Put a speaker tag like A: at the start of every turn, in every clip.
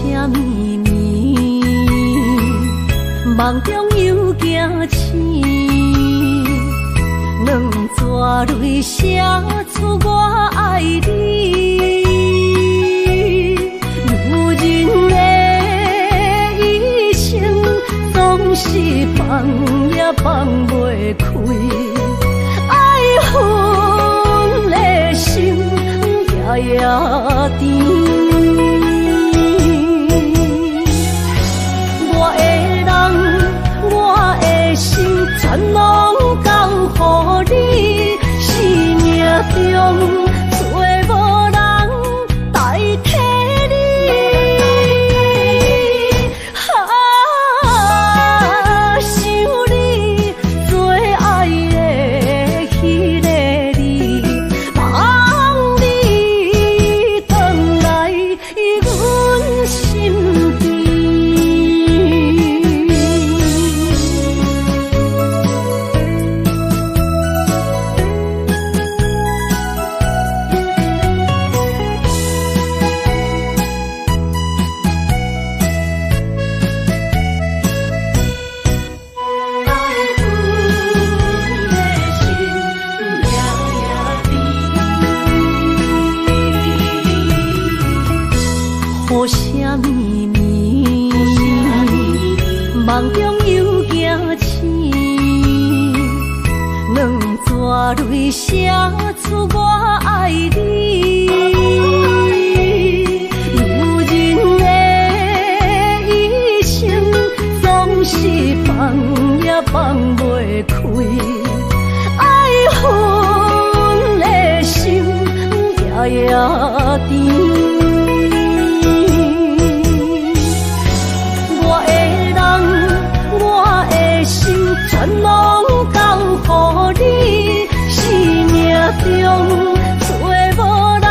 A: 啥秘密？梦中又惊醒，两纸泪写出我爱你。女人的一生总是放也放袂开，爱恨的心夜夜甜。全拢交予你，生命中找无人代替你。想你最爱的迄个你，望你回来阮心边。无啥秘密，梦中又惊醒，两纸泪写出我爱你。女人的一生总是放也放袂开，爱恨的心夜夜甜。全拢交予你，生命中找无人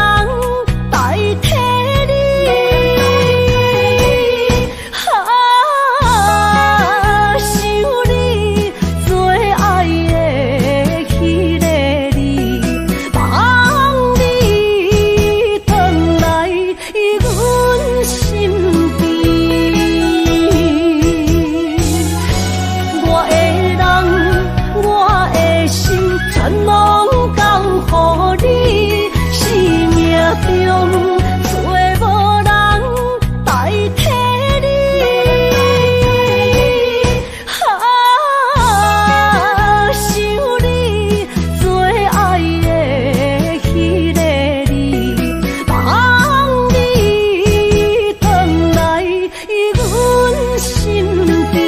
A: 代替你。想你最爱的迄个你，望你回来阮心边。全拢交予你，生命中找无人代替你。想你最爱的迄个你，望你回来阮心边。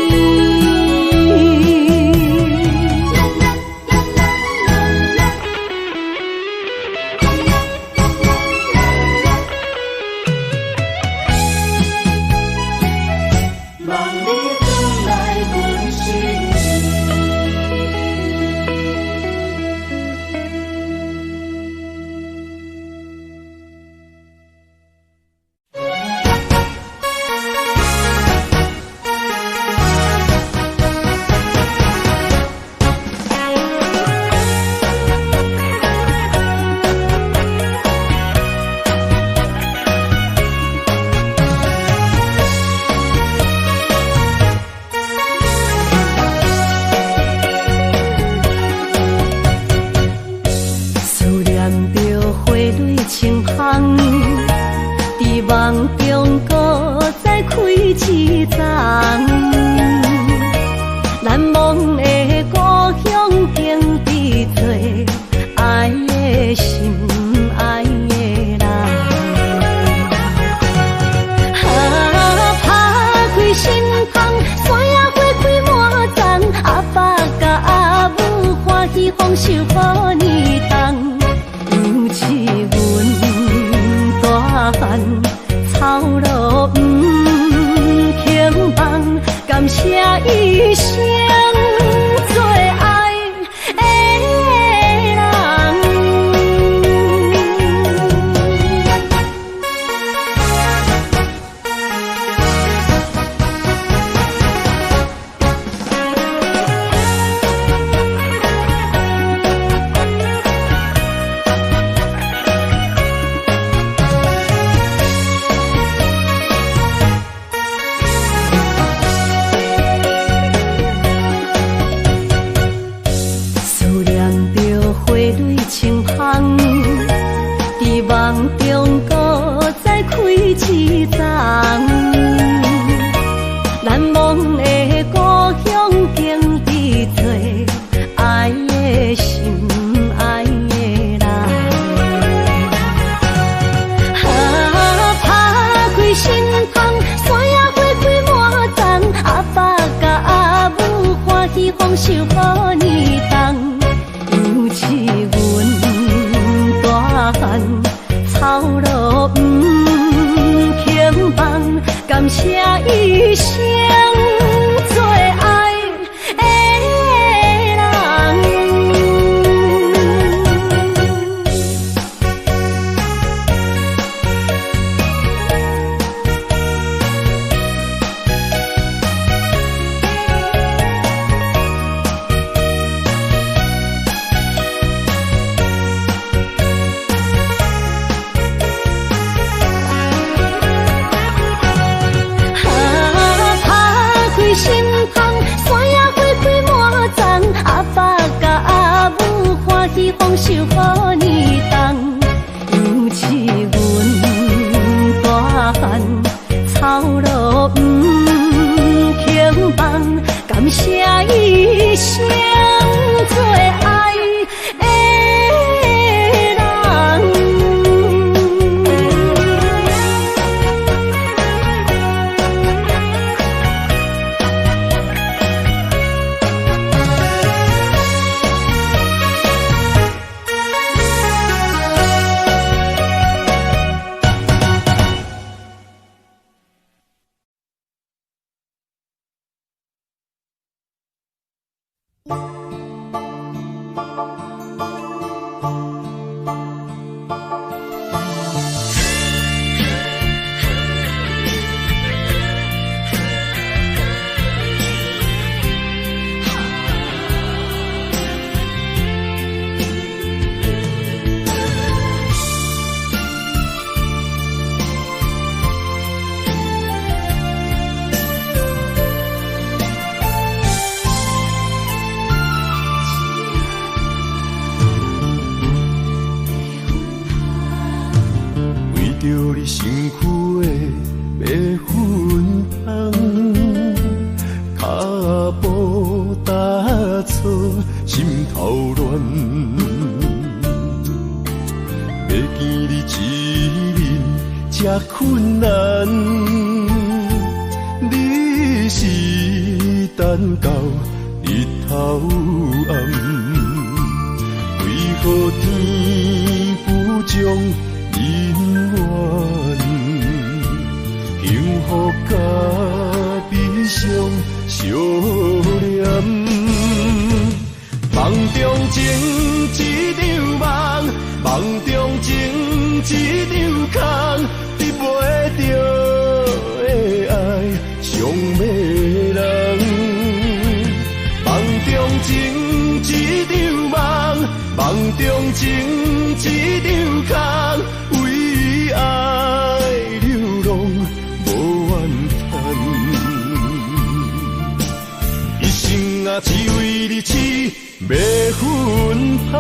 A: 谢一生做爱的人。心芳，山野花开满丛，阿爸甲阿母欢喜丰收好年冬。尤其阮大汉操劳不轻放，感谢一生做爱的人。
B: 困难，你是等到日头暗，为何天不将人怨？幸福甲悲伤相连，梦中情一场梦，梦中情一场空。得袂着的爱，上迷人。梦中情一场梦，梦中情一场空，为爱流浪无怨叹。一生啊，只为你痴，袂分芳。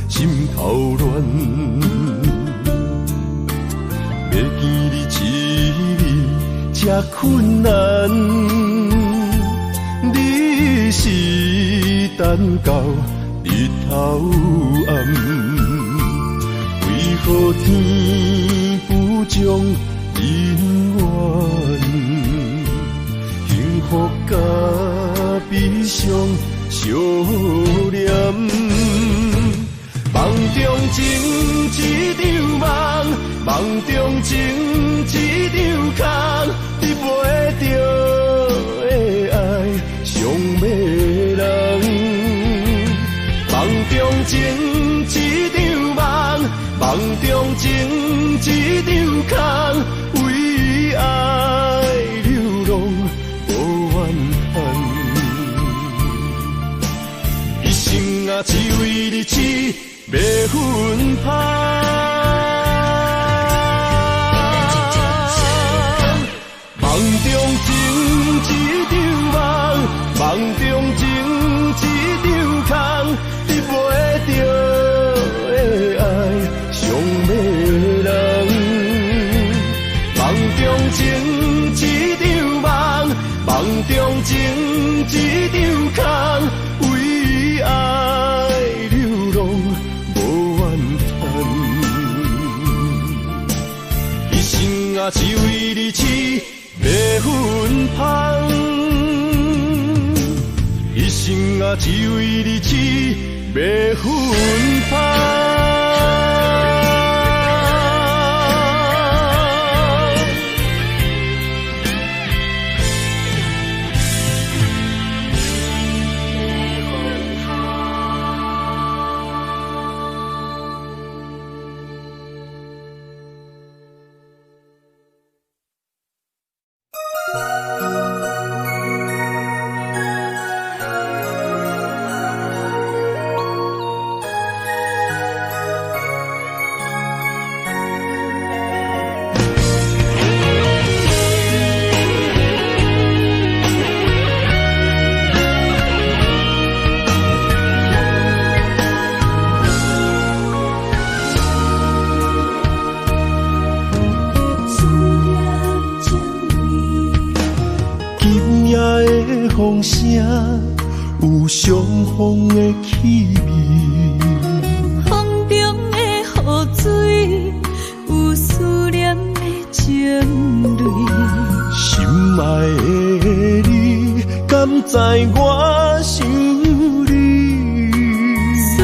B: 心头乱，要见你一面这困难，你是等到日头暗，为何天不将人怨？幸福甲悲伤相连。梦中情一场梦，梦中情一场空，得袂着的爱上迷人。梦中情一场梦，梦中情一场空，为爱流浪无怨叹。一生啊，只为你痴。袂分芳，梦中情一场梦，梦中情一场空，得袂着只为日子要分芳。风声有相逢的气味，
A: 风中的雨水有思念的情泪。
B: 心爱的你，敢知我想你？
A: 思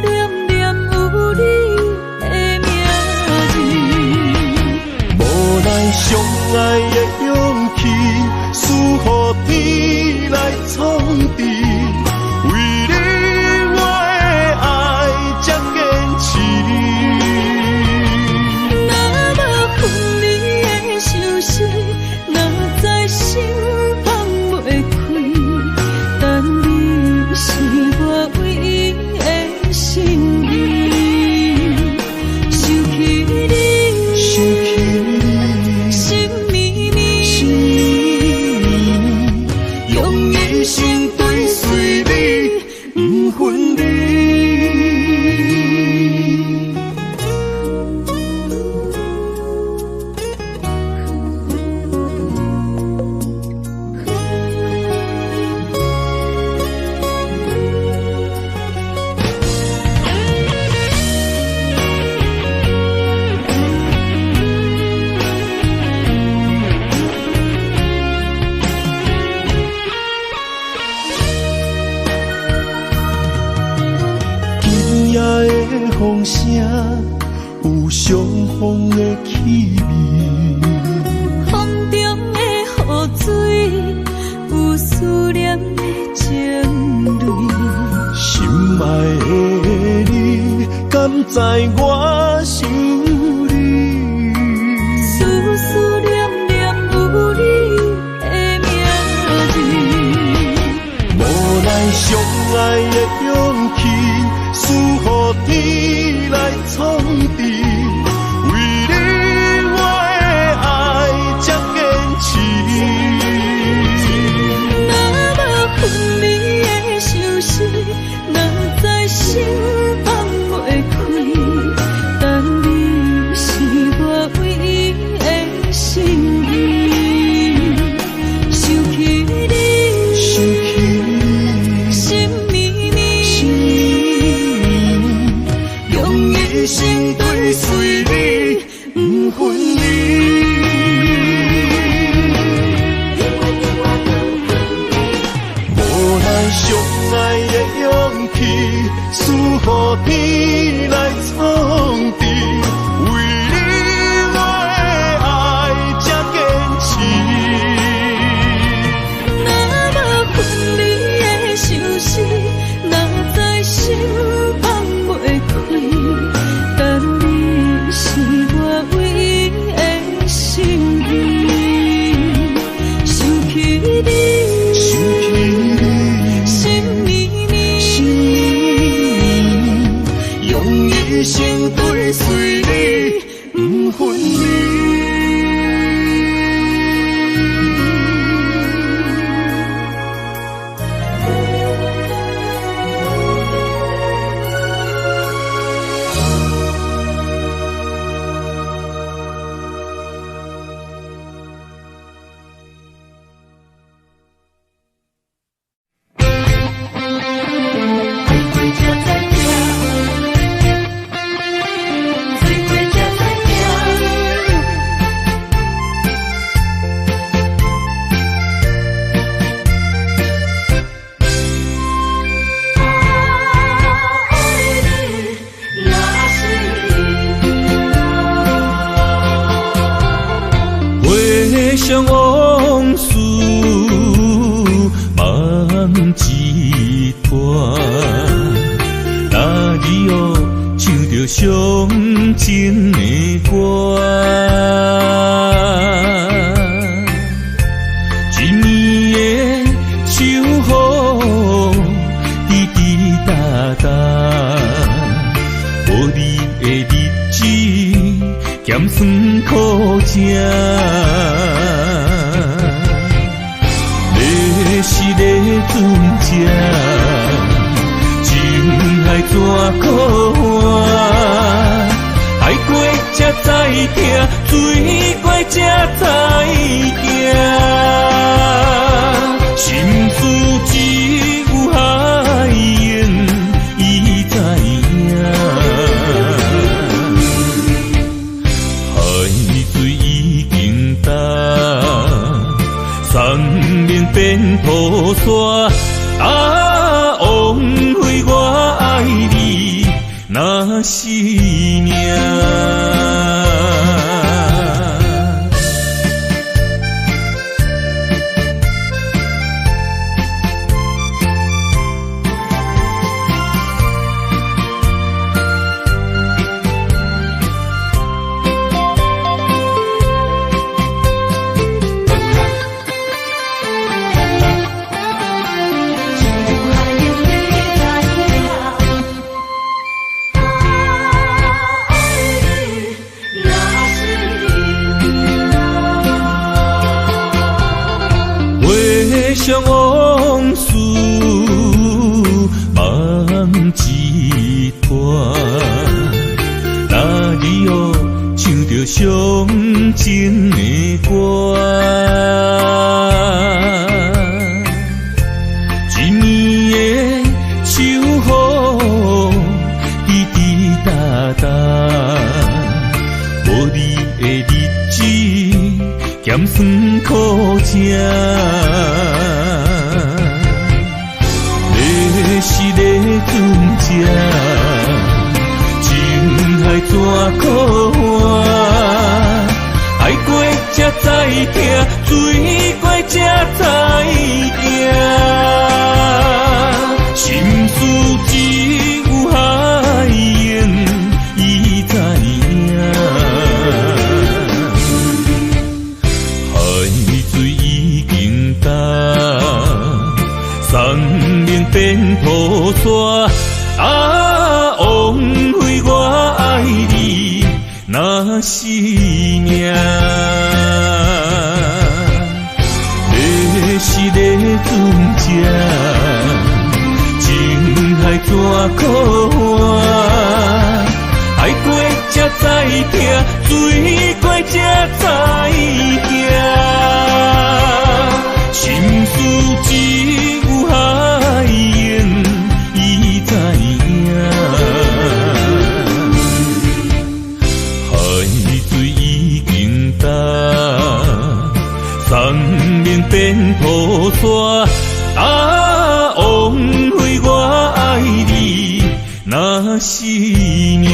A: 念念有你的名字，
B: 无奈相爱的勇气，赐予天来创治。为你我的爱才坚持。
A: 若无分离的相思，若在心放袂开，但你是我唯一的心意。想起你，心绵绵，用一生追随你，不分离。风声有相逢的气味，风中的雨水有思念的情泪。
B: 心爱的你，敢知我想你？
A: 思念念有你的名字，
B: 无奈相爱的勇气，赐予天来创治。为你我的爱才坚持。
A: 若无分离的相思，若在心放袂开，但你是我唯一的心意。想起你，心绵绵，用一生追随你，不分离。
B: 无奈相爱的勇气，赐予天来创治。为你我的爱才坚持。
A: 若无分离的相思，若在心放袂开，但你是我唯一的心意。想起你，心绵绵，
B: 用一生追随你，不分离。
A: 在
C: 着上情的歌。一年的秋雨滴滴答答，无你的日子咸酸苦涩。要是咧船只，情海怎可换？海过才知听，水过才知行。心事只有海燕伊知影，海水已经干。山面变土沙，枉费我爱你那是命。想往事梦一段，哪里有唱着伤情的歌？一年的秋雨滴滴答答，无你的日子咸酸苦涩。要是咧船只，情海怎可换？海过才知听，水过才知行。心事只有海燕伊知影，海水已经干。山面变土沙，枉费我爱你那是命。要是咧船只，情海怎可换？海过才知听，水过才知行。心事只有海燕伊知影，海水已经干，山面变土沙，枉费我爱你那是命。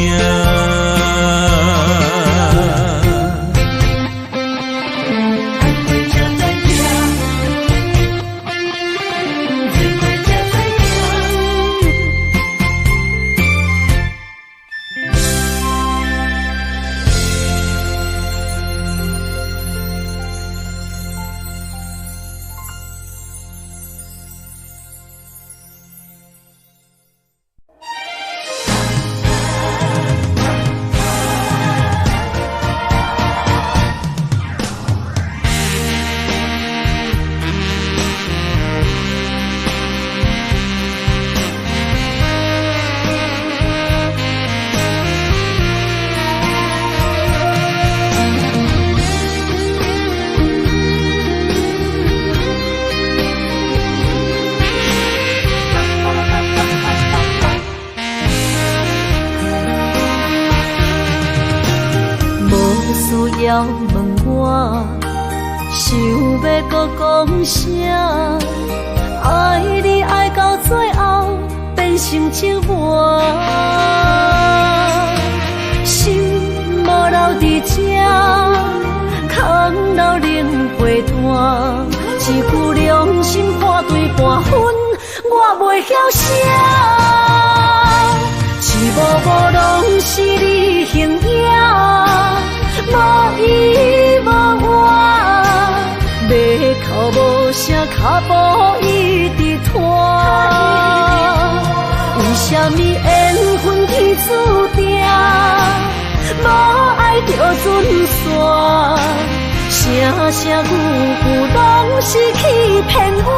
A: 要问我，想要搁讲啥？爱你爱到最后变成寂寞，心无留伫这，空留冷陪伴，一句良心半对半分，我袂晓写，一幕幕拢是缘分天注定，无爱就准线，声声句句拢是欺骗我。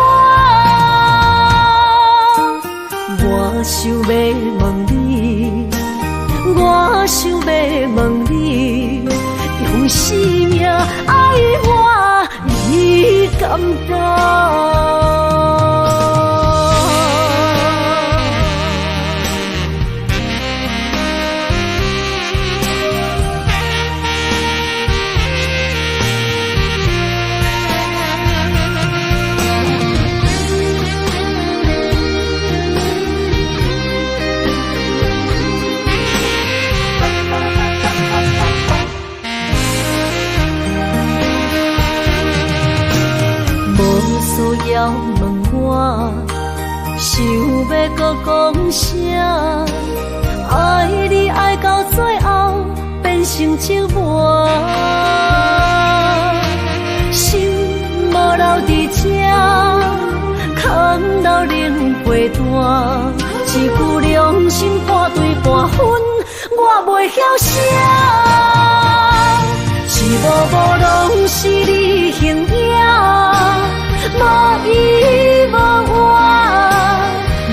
A: 我想要问你，我想要问你，用生命爱我，你敢敢？要问我，想要搁讲啥？爱你爱到最后变成寂寞，心无留伫这，空留冷陪伴。一句良心半对半分，我袂晓写。一幕幕拢是你形影。无依无我，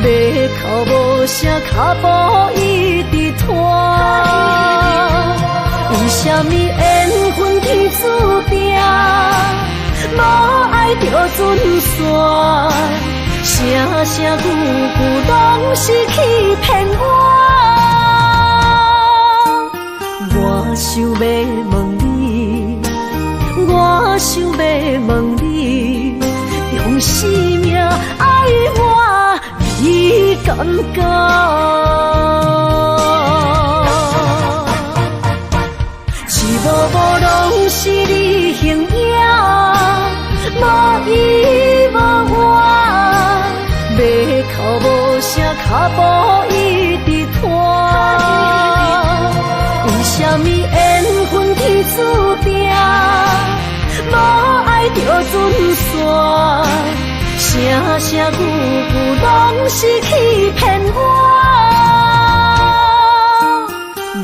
A: 要哭无声，脚步一直拖。为什么缘分天注定，无爱就准线，声声句句拢是欺骗我。我想要问你，我想要问你。用生命爱我，你敢敢？一幕幕拢是你形影，无依无我，要哭无声，脚步一直拖。为什么缘分天注定？无爱就准线，声声句句拢是欺骗我。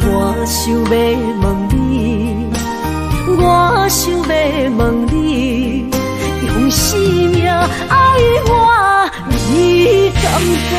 A: 我想要问你，我想要问你，用生命爱我，你敢敢？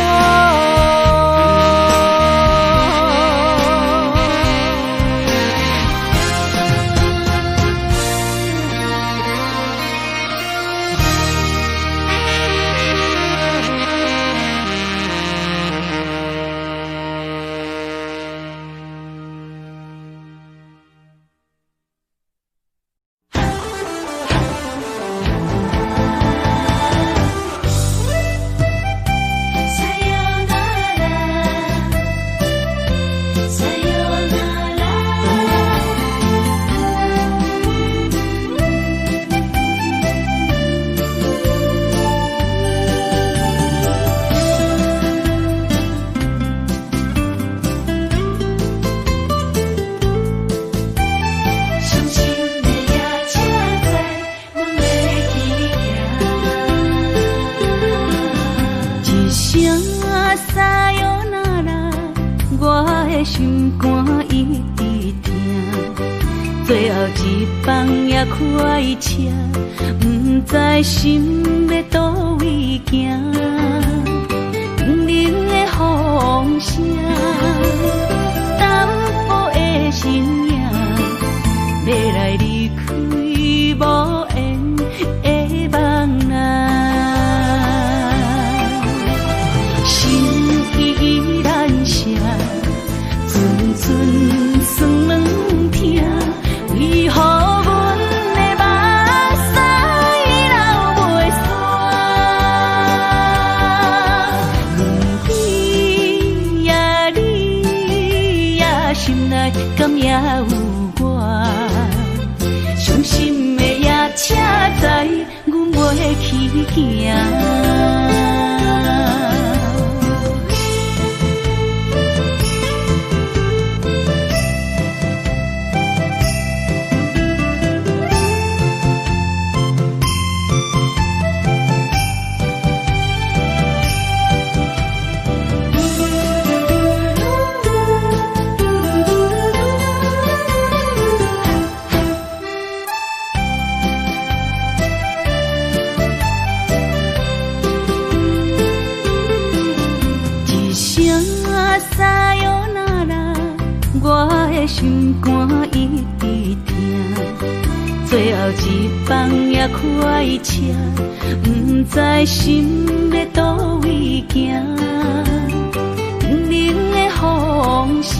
A: 心肝一直疼，最后一放也开车，不知心要倒位行。冷冷的风声，淡薄的身影，要来离开无缘的梦啊，心依然舍。寸算软疼，为何阮的目屎流袂煞？轮回呀，你呀，心内敢也有我？伤心的夜车载，阮袂去行。的心肝一直疼，最后一棒也开车，不知心要倒位行，冷冷的风声，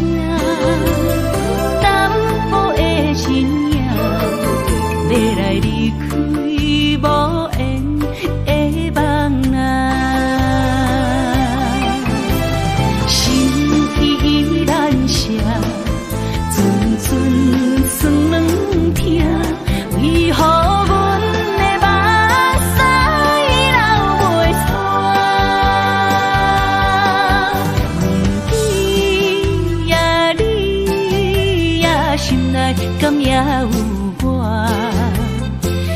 A: 淡薄的身影，要来离开无缘的梦啊。酸软疼，为何阮的目屎流袂煞？不知呀你呀心内敢也有我？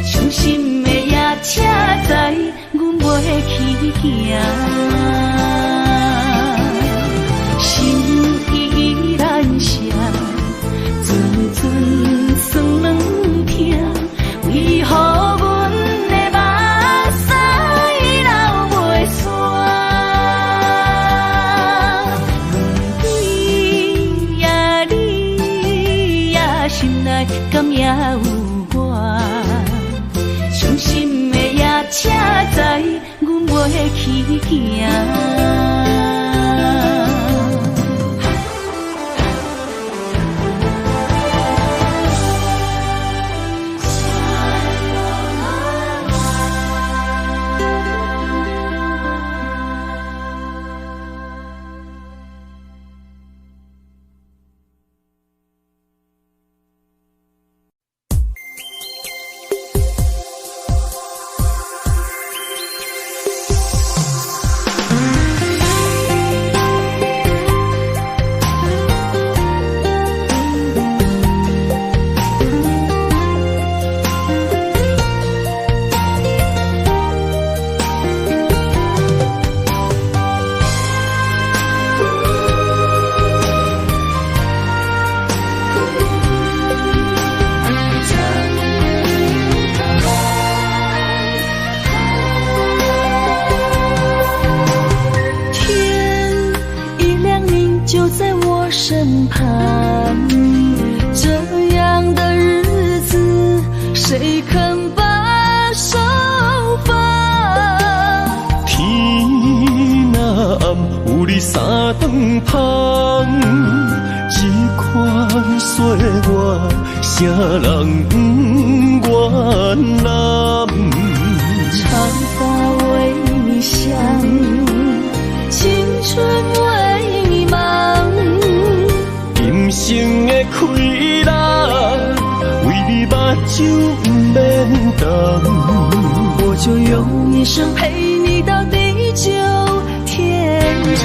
A: 伤心的夜车载，阮袂去行。心依然涩。酸软疼，为何阮的目屎流袂煞？不知呀你呀心内敢也有我？伤心的夜车载，阮袂去行。身旁，这样的日子，谁肯把手放？
B: 天若暗，有你三顿香，这款岁月，啥人不愿揽？
A: 长发为你香，青春为你忙。
B: 人生的快乐，为你目睭不免等。
A: 我就用一生陪你到地久天长。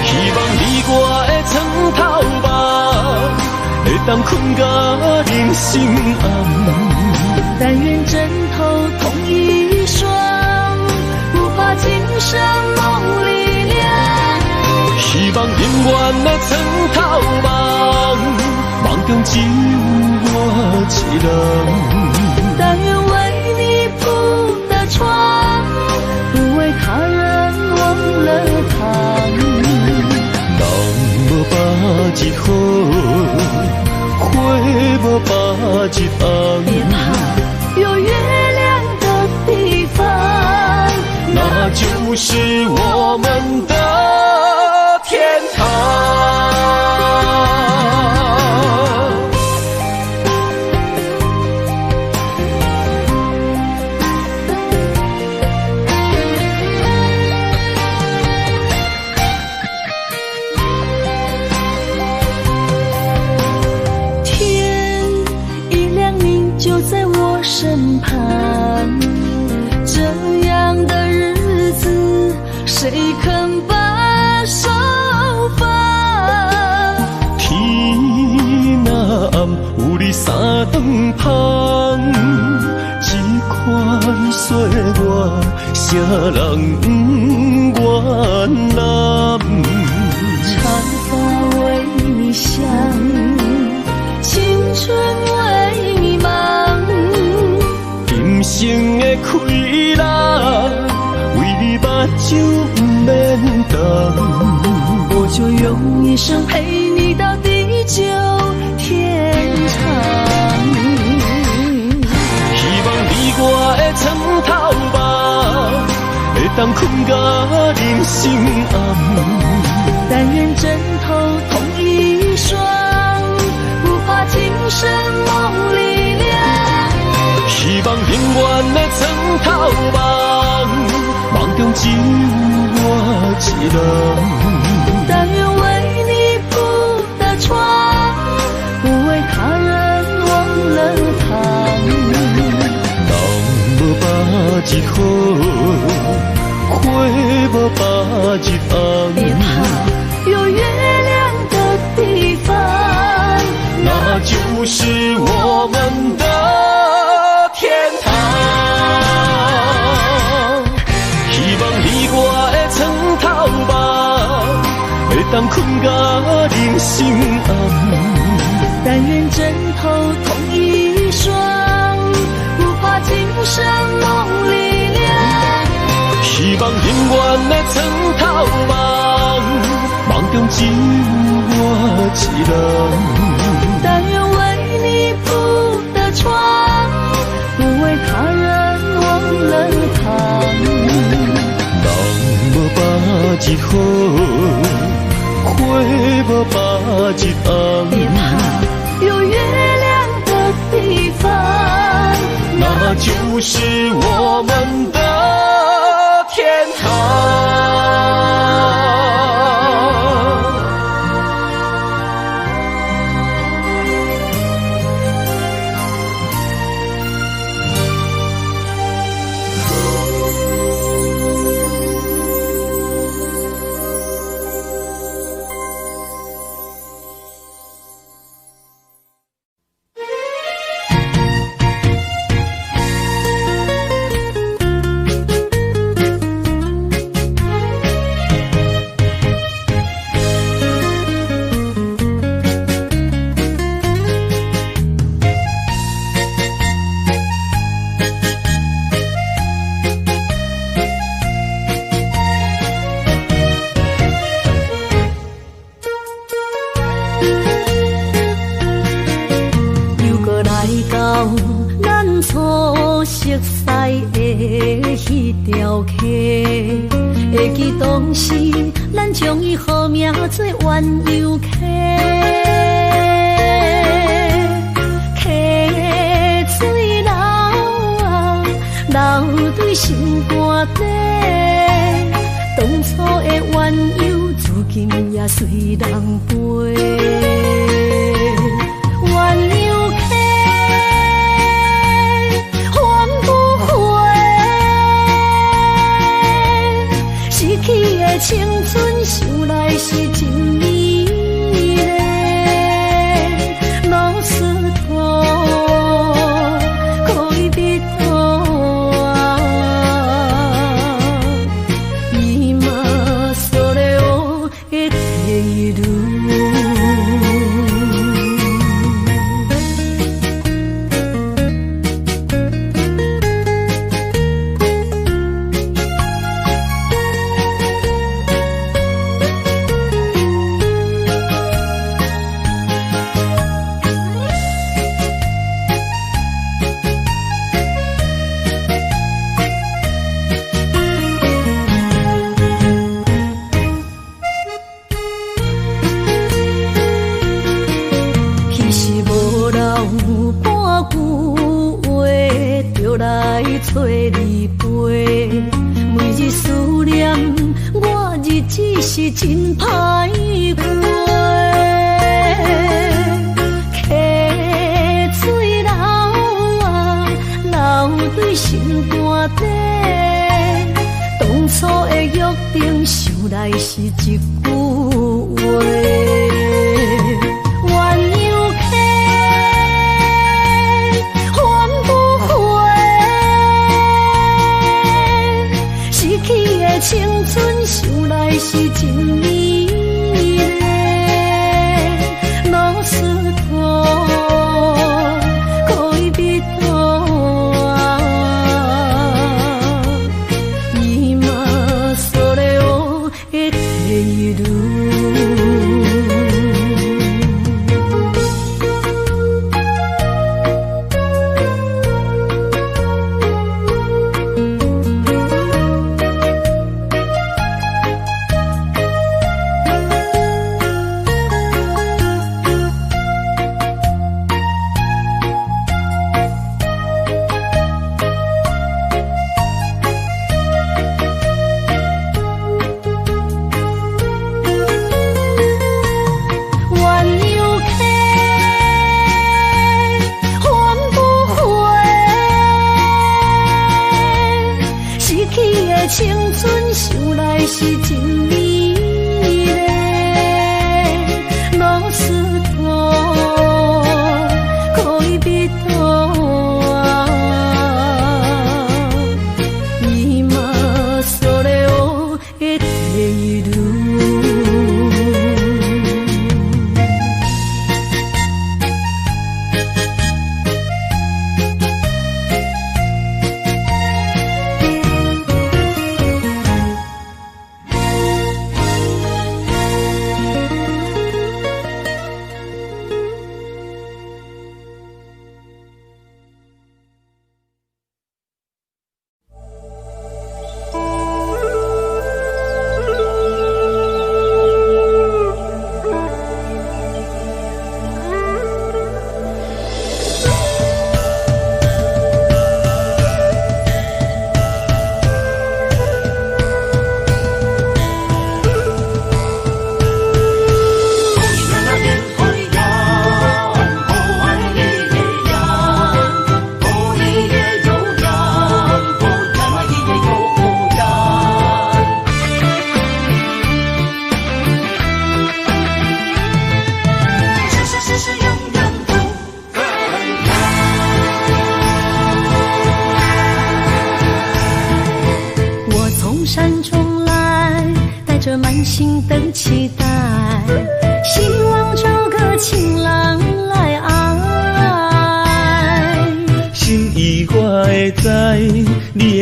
B: 希望你我的床头梦，会当困到人心暗。
A: 但愿枕头同一双，不怕今生梦里凉。
B: 希望永远的床头梦，梦中只有我一人。
A: 但愿为你铺的床，不为他人忘了躺。
B: 人无把日好，花无把日红。
A: 别怕，有月亮的地方，
B: 那就是我们的天堂。
A: 天一亮，你就在我身旁。这样的日子，谁肯把手放？
B: 天若暗，有你三顿香，这款岁月，啥人不愿揽？
A: 长发为你香，青春为你忙。
B: 人生的快乐，为你目睭不免等。
A: 我就用一生陪你到地久天长。
B: 希望你我的床头梦，会当困到人生暗。
A: 但愿枕头同一双，不怕今生梦里凉。
B: 希望永远的床头梦，梦中只有我一人。
A: 但愿为你铺的床，不为他人忘了躺。
B: 人无把日好，花无把日红。
A: 别怕，有月亮的地方，
B: 那就是我们的天堂。希望你我的床头梦，会当困到人生暗。
A: 但愿枕头同一双，不怕今生梦里凉。
B: 希望永远的床头梦，梦中只有我一人。
A: 但愿为你铺的床，不为他人忘了躺。
B: 人无把日好，花无把日红。
A: 别怕，有月亮的地方，
B: 那就是我们的天堂。
A: 会记当时，咱将伊好名做鸳鸯客，客水流啊，流对心肝底。当初的鸳鸯，如今也随人飞。鸳鸯客，还不回。逝去的青春，想来是真美丽。老师徒，可以别途啊，伊嘛所了的地路。找你陪，每日思念，我日子是真歹过。溪水流啊，流对心肝底。当初的约定，想来是一句话。青春想来是真美丽，老师徒可以别途啊，伊嘛所了的地路。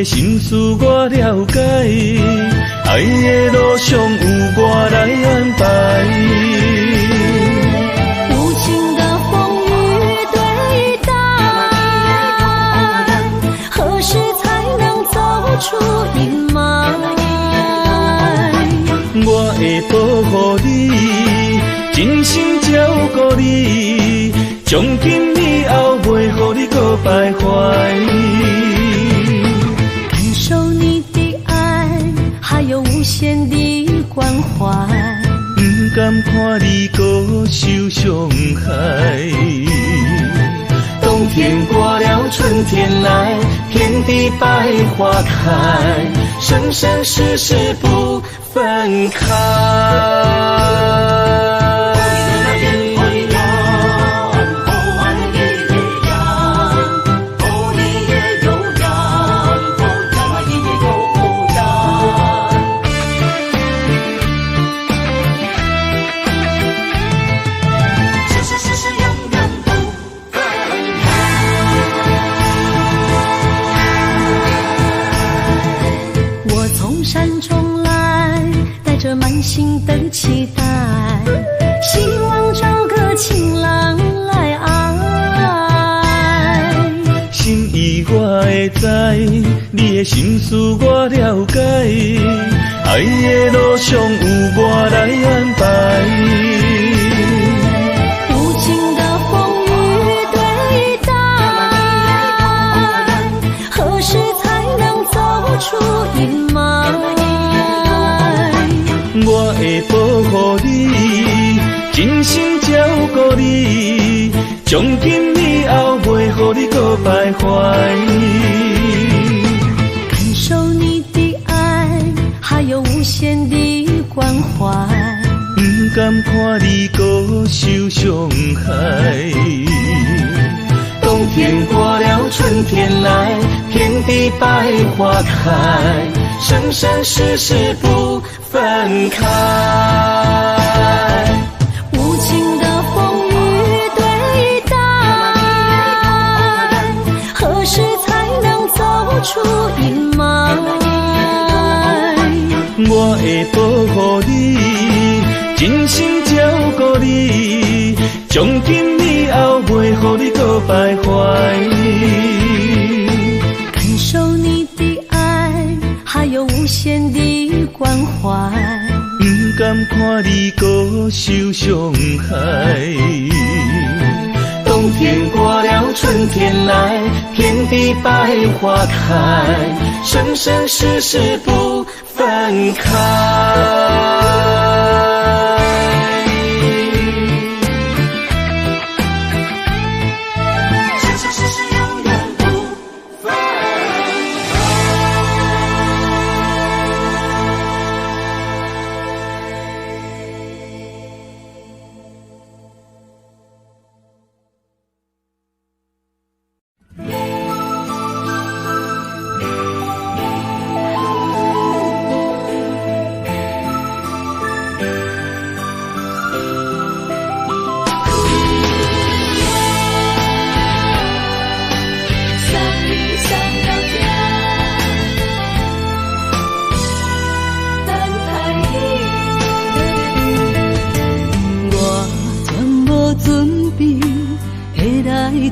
C: 的心事我了解，爱的路上有我来安排。
A: 无情的风雨对待，何时才能走出阴霾？
C: 我会保护你，真心照顾你，从今以后袂予你搁徘徊。
A: 感受你的爱，还有无限的关怀。
C: 不甘看你搁受伤害。冬天过了，春天来，遍地百花开，生生世世不分开。
A: 满心的期待，希望找个情郎来爱。
C: 心意我会知，你的心事我了解，爱的路上有我来安排。
A: 无情的风雨对待，何时才能走出阴霾？
C: 我会保护你，真心照顾你，从今以后袂予你搁徘徊。
A: 感受你的爱，还有无限的关怀。
C: 不甘看你搁受伤害。冬天过了，春天来，遍地百花开，生生世世不分开。
A: 无情的风雨对待，何时才能走出阴霾？
C: 我会保护你，真心照顾你，从今以后袂予你搁徘徊。
A: 感受你的爱，还有无限的关怀。
C: 不甘看你搁受伤害。冬天过了，春天来，遍地百花开，生生世世不分开。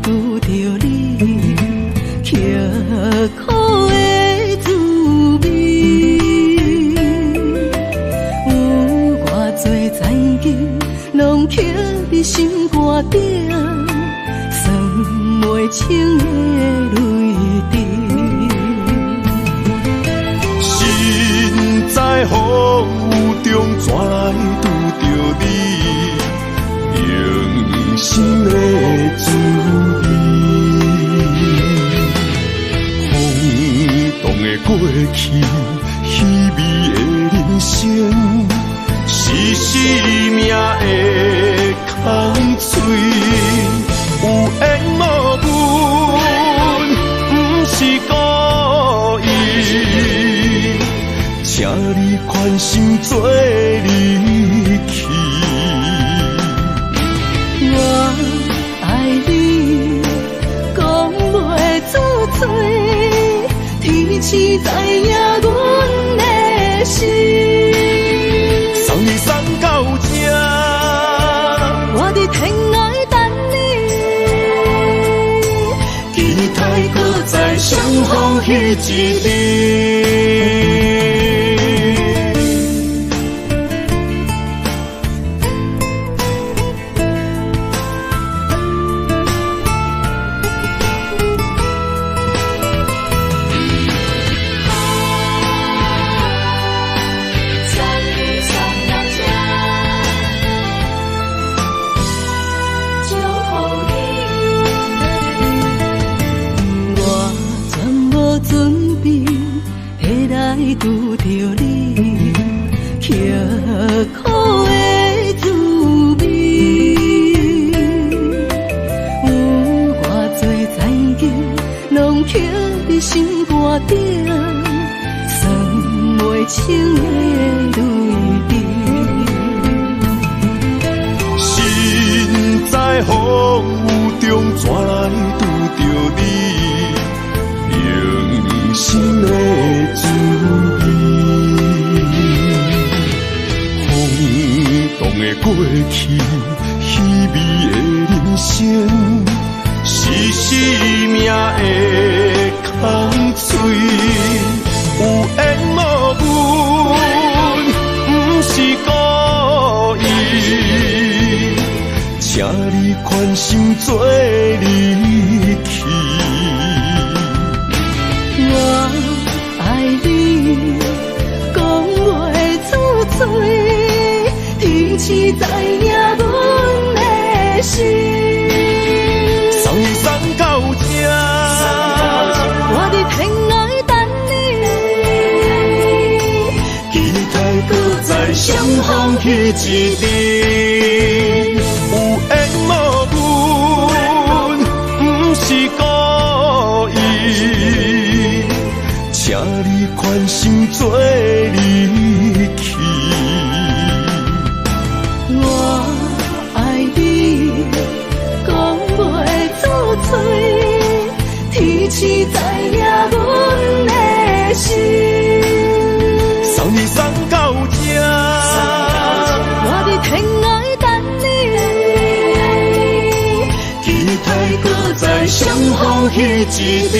A: 拄着你刻苦的滋味，有偌多前景，拢刻伫心肝顶，算袂清的泪滴。
B: 心在风雨中怎来拄着你？用心的滋味，轰动的过去，稀微的人生，是生命的空嘴，有缘无分，不是故意，请你宽心做离去。
A: 我爱你，讲袂出嘴，天星
B: 相逢彼一日。
A: 拄着你刻苦的滋味，有偌多灾境拢刻伫心肝顶，算袂清的泪滴。
B: 心在风雨中，怎来拄着你？用心的滋味，轰动的过去，稀微的人生，是生命的空嘴，有缘无分，不是故意，请你宽心做离去。
A: 我爱你，讲袂出嘴，天气知影阮的心。
B: 送你送到这，
A: 我伫天涯等你，
B: 期待搁再相逢彼一日。有缘无分，不是故意，请你宽心做离去。
A: 我爱你，讲袂出嘴，天气知影阮的心。
B: 送你送到这，
A: 我伫天涯等你，
B: 期待搁再相逢彼一日。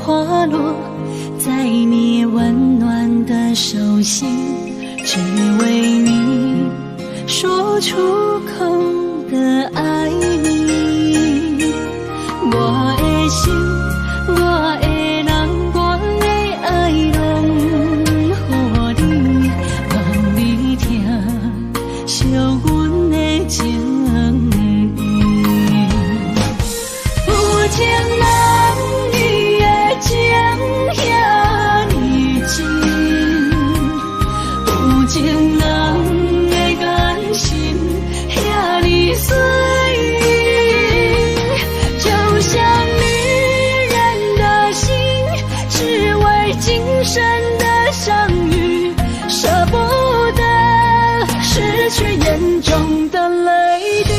A: 花落在你温暖的手心，只为你说出口的爱你。我的心，我的人，我的爱拢予你，望你听，惜阮的情意。有情人伊的情遐尼真，有情人的眼神遐尼水，就像女人的心，只为今生的相遇，舍不得失去眼中的泪滴。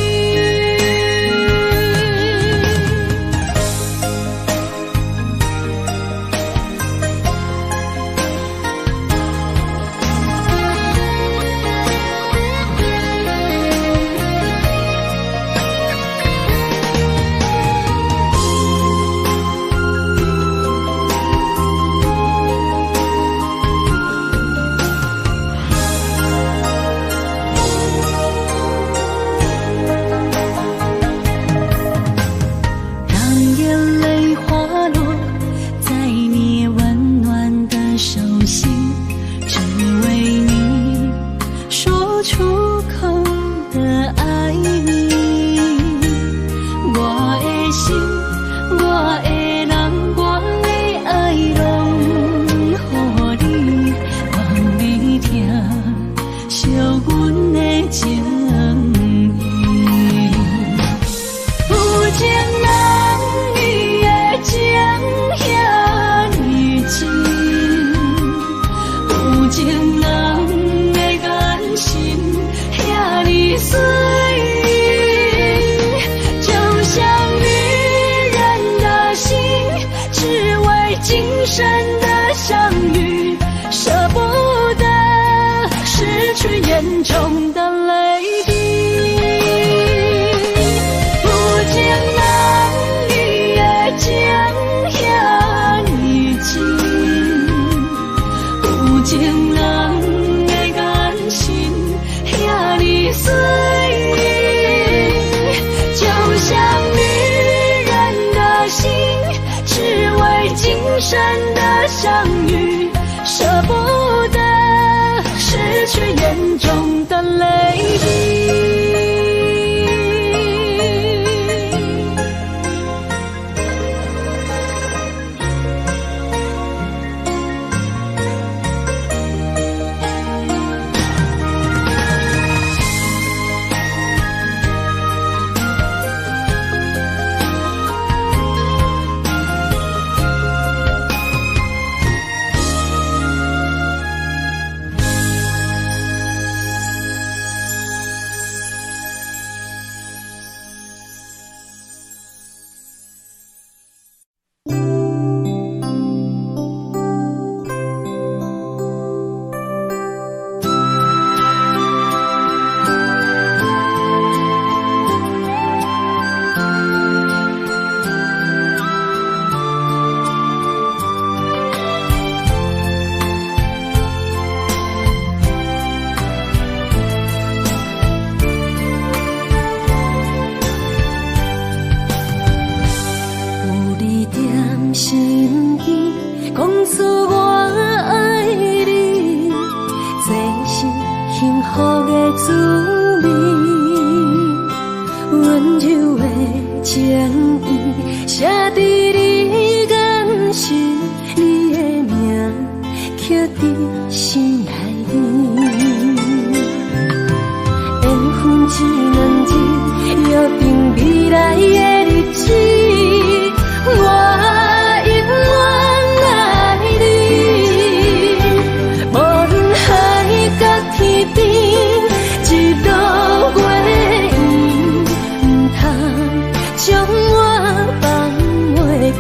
A: 严重的泪滴。有情人伊的情遐尼深，有情人的眼神遐尼水，就像女人的心，只为今生的相遇，舍不得失去眼中的泪滴。
C: 身边，讲出我爱你，这是幸福的滋味。温柔的情意写在你眼神，你的名刻在心内面。缘分一两字，约定未来的日子。我永远爱你，无论海角天边，日落月圆，唔通将我放袂记。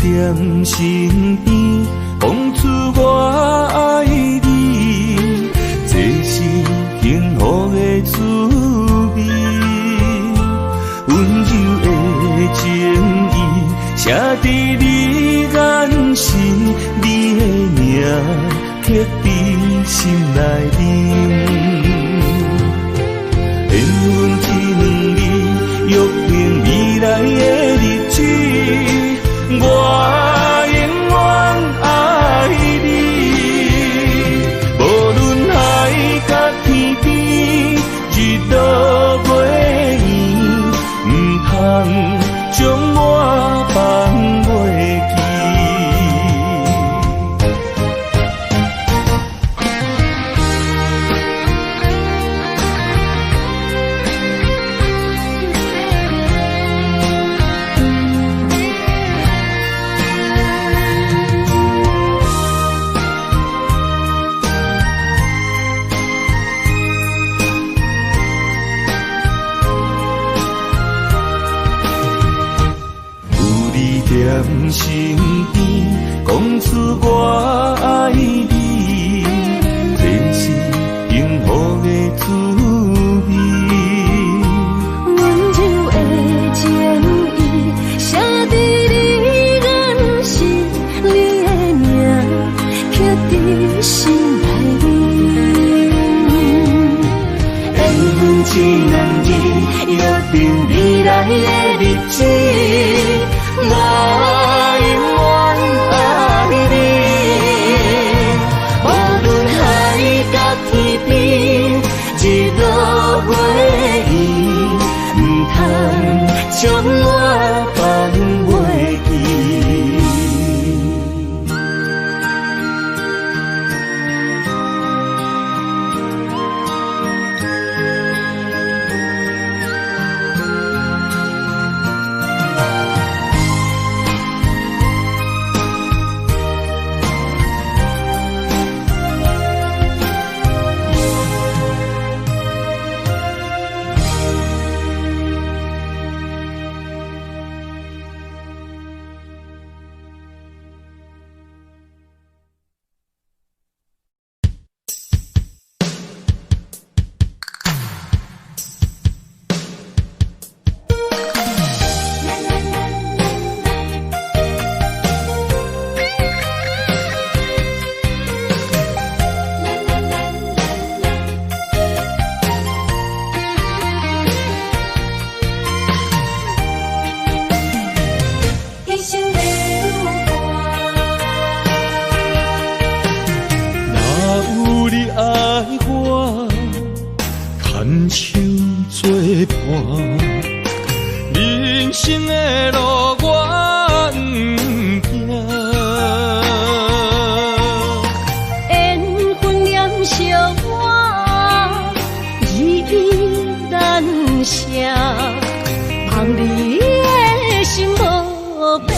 C: 在身边，讲出我爱你，这是幸福的滋味。
A: 温柔的情意写在你眼神，你的名刻在心内面。缘分一两字，约定未来的日子。我永远爱你，无论海角天边，日落月圆，唔通将我放袂记。
C: 牵手作伴，人生的路我不行。
A: 缘分念相我，依然写，望你的心无变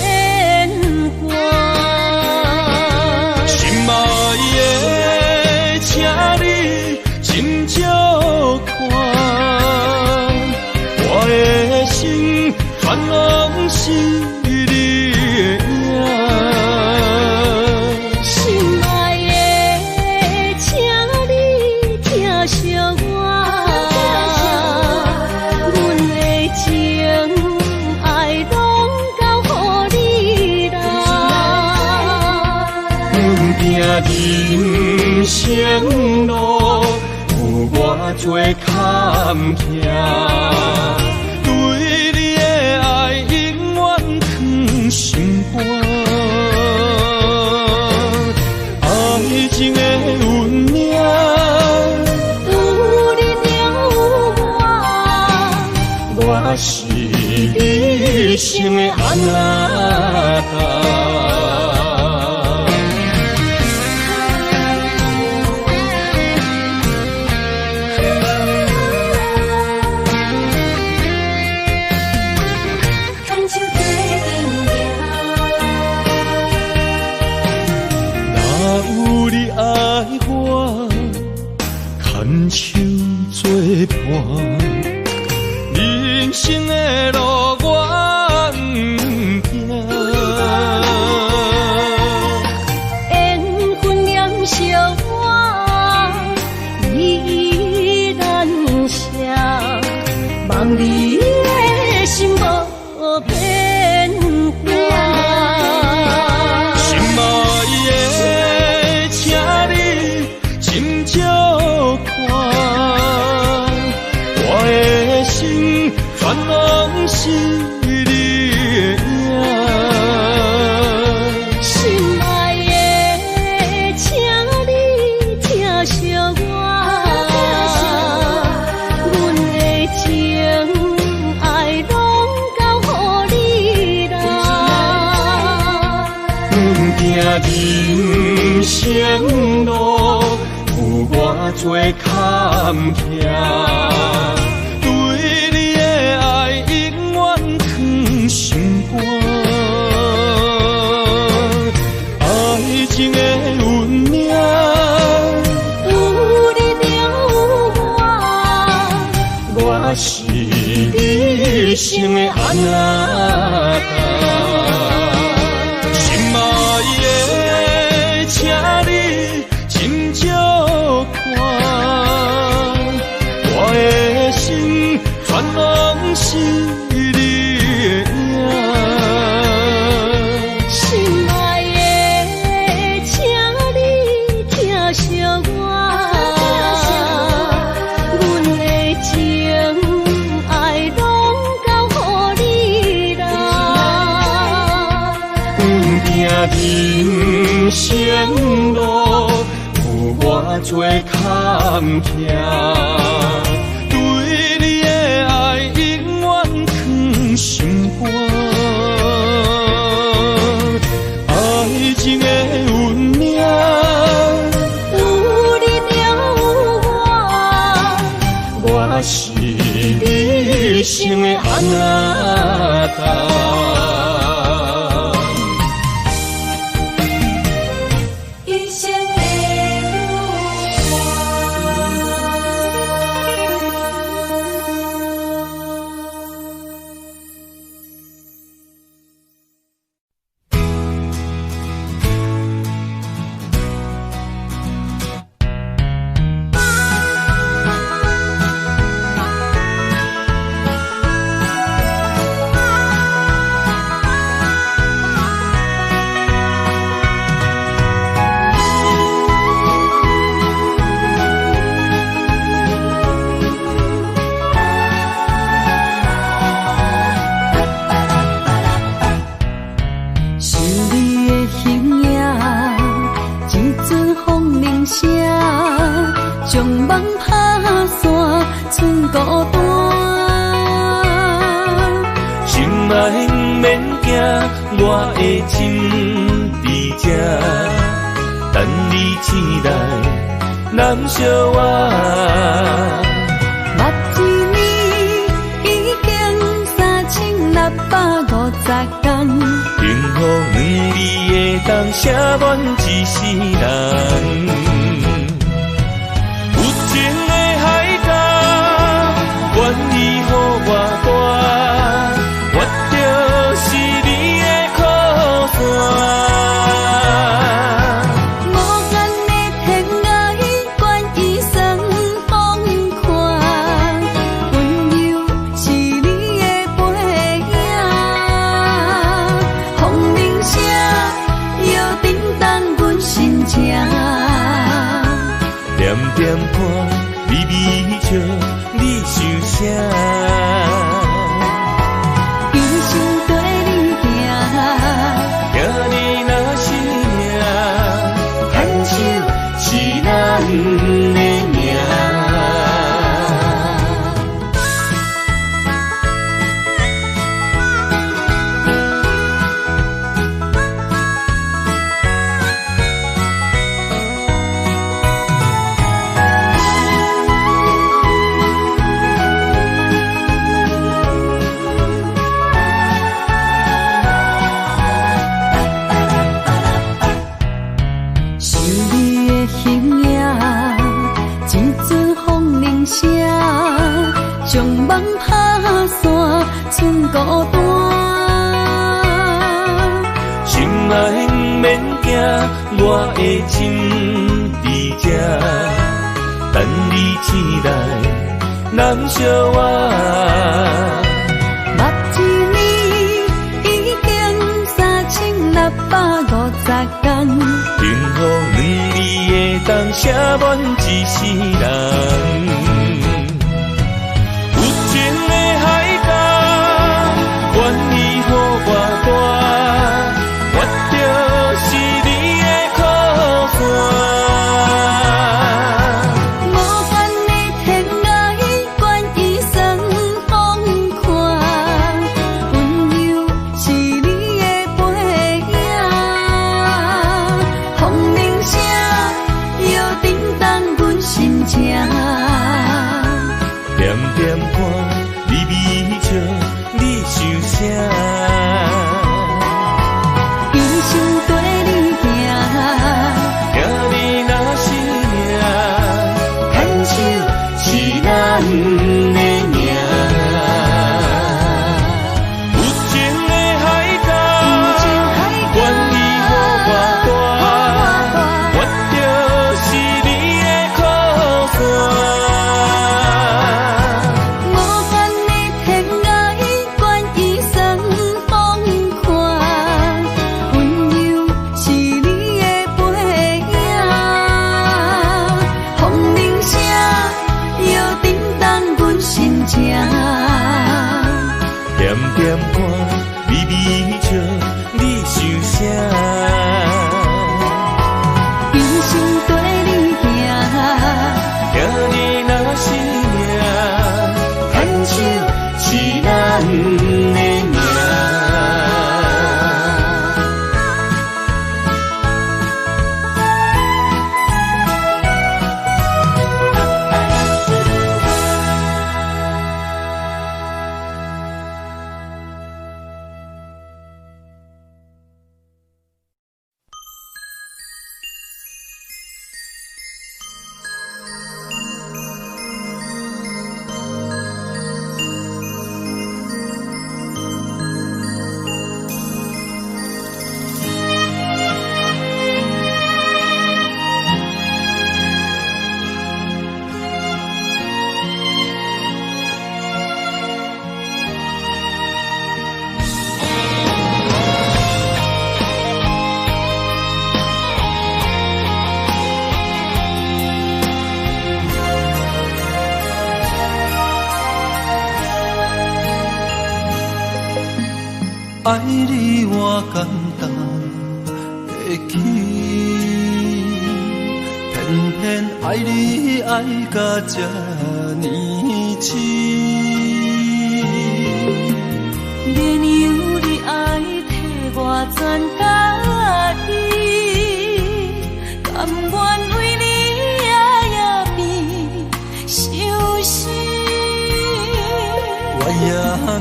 A: 卦。
C: 心爱的，请你斟酌看，我的心烦恼是你的影。
A: 心爱的，请你疼惜我，阮的情爱拢交予你啦。
C: 不行人生路，有我做坎坷，对你的爱永远藏心肝。爱情的运命，
A: 有你了有我
C: 是你生的安那达。牵手作伴，人生的路我不行。
A: 缘分念相我，依然写，望你的心无变卦。
C: 心爱的，请你斟酌看，我的心烦恼是你的影。
A: 心爱的，请你疼惜我，阮的情爱拢交予你啦。
C: 不行人生路，有我做坎坷，对你的爱永远藏心肝。爱情的运命，
A: 有你了我
C: 是你生的安那达。心爱的，请你斟酌看，我的心烦恼是你的影。
A: 心爱的，请你疼惜我，阮的情爱拢交予你啦。
C: 不行人生路，有我做坎坷，对你的爱永远藏心肝。爱情的运命，
A: 有你了我
C: 是你生的安那达。
A: 一生的剩孤单。
C: 心爱免惊，我的心伫这，等你醒来，难相偎。
A: 目一年已经3650天，
C: 幸福两字会当写满一世人。有情的海角，愿意予我大，我就是你的靠山。
A: 无间的天涯，愿意算风看，温柔是你的背影。风铃声摇叮当阮心情，
C: 点点看，微微笑，你想啥？
A: 一生跟你行，
C: 行你若是命，牵手是咱的命。
A: 想你的形影，一阵风铃声，将梦打散，剩孤单。
C: 心爱免惊，我的心伫这，等你醒来，难相偎。
A: 目一年已经3650天，
C: 幸福两字会当写满一世人。有情的海角，愿意予我大，我就是你的靠山。
A: 无间的天涯，愿意算风看，温柔是你的背影。风铃声摇叮当阮心情，
C: 点点看，微微笑，你想啥？
A: 一生跟你行，
C: 行你若是命，牵手是咱的命。有情的海角，愿意予我大，我就是你的靠山。
A: 无间的天涯，愿意算风看，温柔是你的背影。风铃声摇叮当阮心情，
C: 点点看，微微笑，你想啥？
A: 一生跟你行，
C: 行你若是命，牵手是咱的命。
D: 爱你我简单会起，偏偏爱你爱到这年深。
A: 免由你爱替我全家己，甘愿为你夜夜变伤心。
D: 我也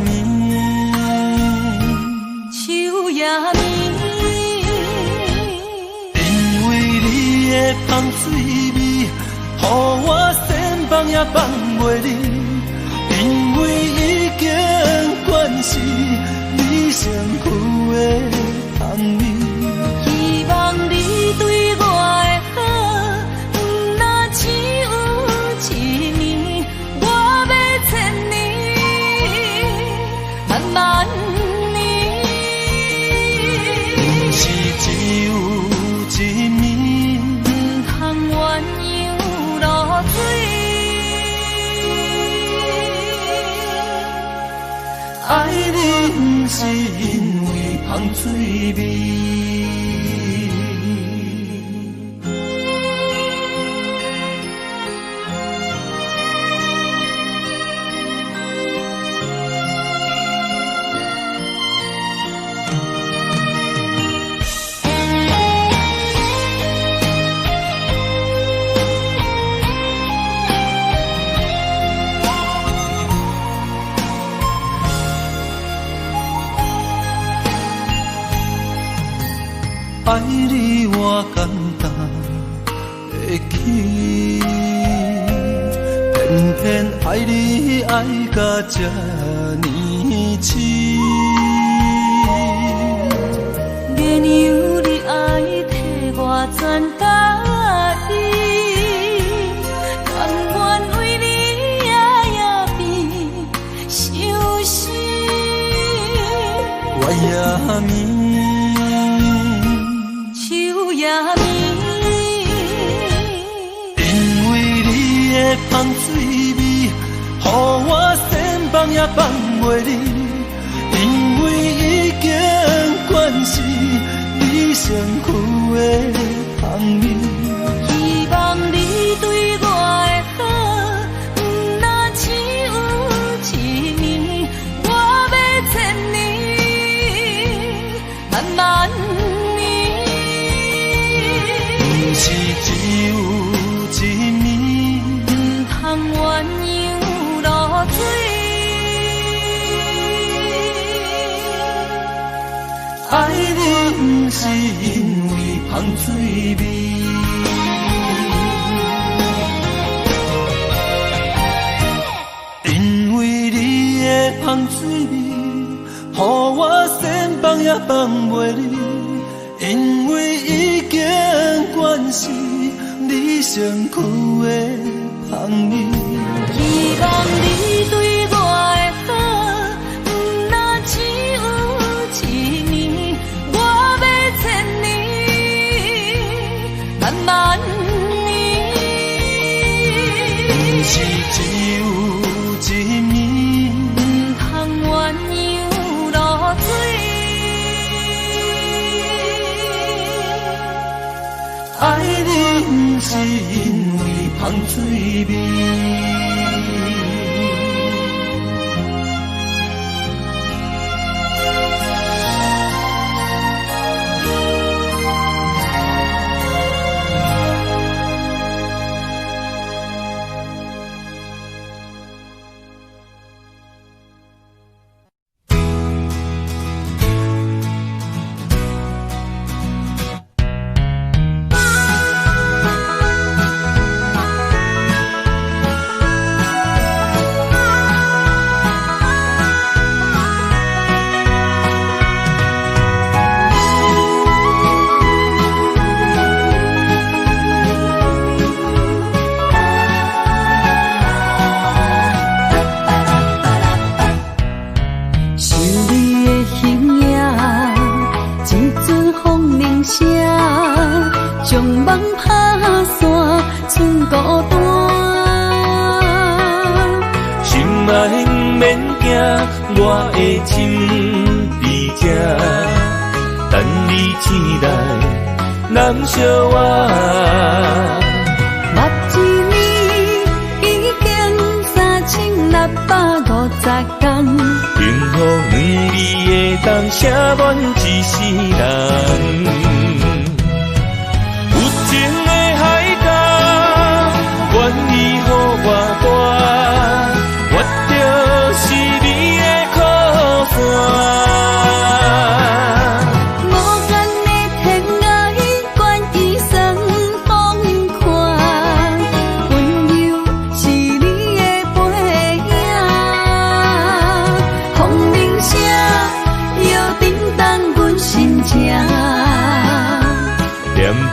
D: 眠，
A: 手也眠，
D: 因为你的香水味，予我先放也放袂离。因为已经惯是你身躯的香味，
A: 希望你对我的好，不那只有一年，我要千年，慢慢年。
D: 不是只有一年，
A: 不通鸳鸯落水。
D: 爱你不是因为香水味。爱你我简单会起，偏偏爱你爱到这年深。
A: 免由你爱替我全家己，甘愿为你夜夜变伤心。
D: 我也眠。
A: 也眠，
D: 因为你的香水味，予我先放也放袂离。因为已经惯是你身躯的香味，
A: 希望你对我的好，不那只有一年，我要千年，慢慢。
D: 不是只有一年，
A: 不通鸳鸯落水。
D: 爱你不是因为香水味，因为你的香水味，予我先放也放袂离。因为已经惯是你身躯的香味，
A: 希望你对我的好，不那只有一年，我要千年，慢慢年。
D: 不是只有一年，
A: 不通鸳鸯落水。
D: 爱你不是因为香水味。
A: 将梦打散，剩孤单。
C: 心爱免惊，我的心伫这，等你醒来，人相爱。
A: 目一年已经天，
C: 幸福两字会当写满一世人。有情的海角，愿意予我跋，我就是你的靠山。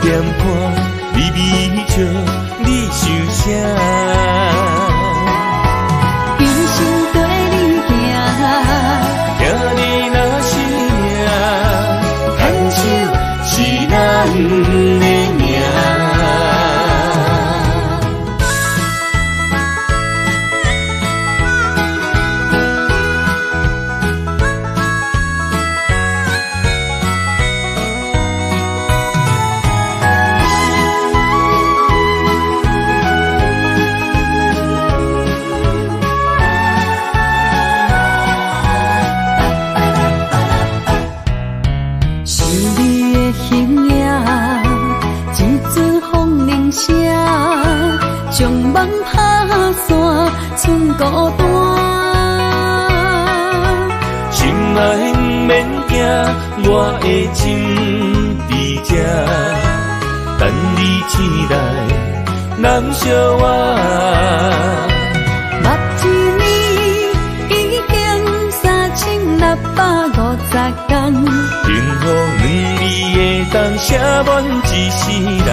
C: 点看微微笑，你想啥？
A: 一生跟你行，
C: 行你若是命，牵手是咱的命。将梦打散，剩孤单。心爱不免惊，我的心伫这，等你醒来，难相我。
A: 目一年已经3650天，
C: 幸福两字会当写满一世人。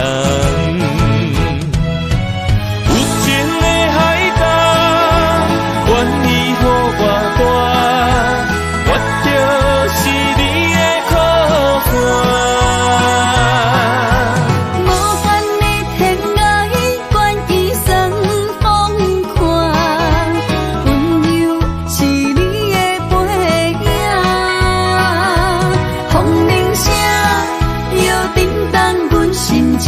C: 愿意予我跋，我就是你的靠山。
A: 无限的天涯，愿意送风看，温柔是你的背影，风铃声摇叮当阮心情。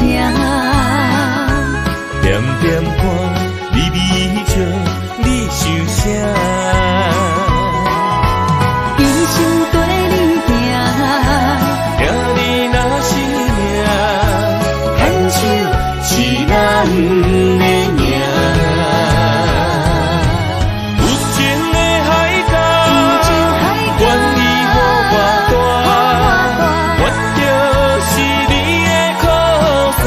C: 点点看，微微笑。想啥？
A: 一生跟你行，
C: 行你若是命，牵手是咱的命。有情的海角，愿意予我跋，我就是你的靠山。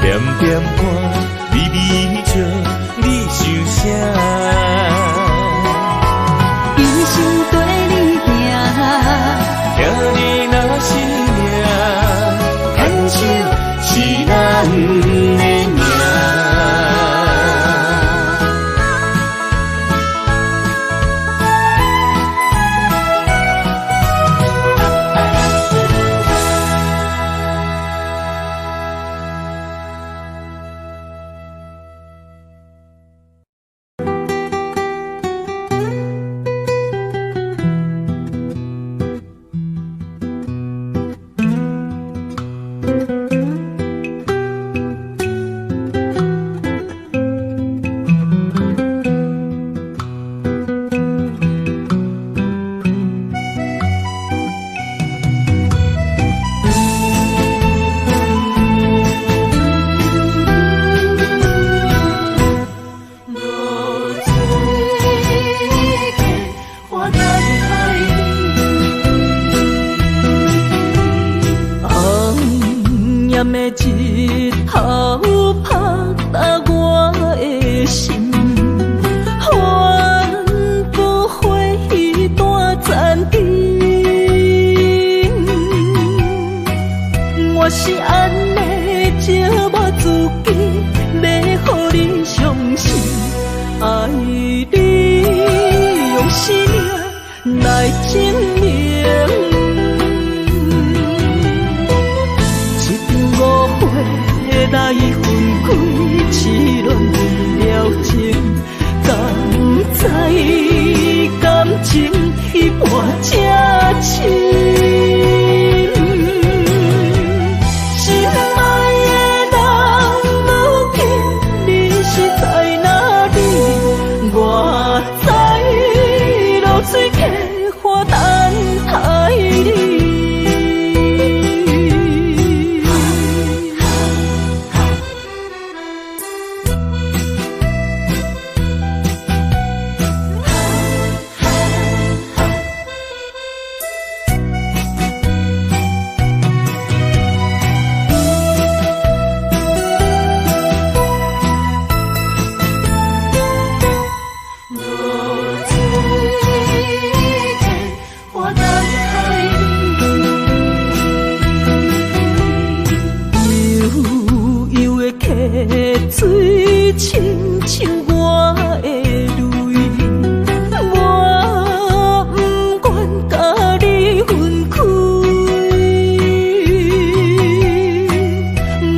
C: 点点看，微微笑，你想啥？
A: 一生跟你行，
C: 行你若是命，牵手是咱的命。
A: 日头拍打我的心，反复回忆大暂停。我是安尼折磨自己，要予你相信，爱你用生命来证明。
D: 来分开，痴恋为了情，敢知感情彼半才深。水客花等待你。水亲像我的泪，我不愿甲你分开。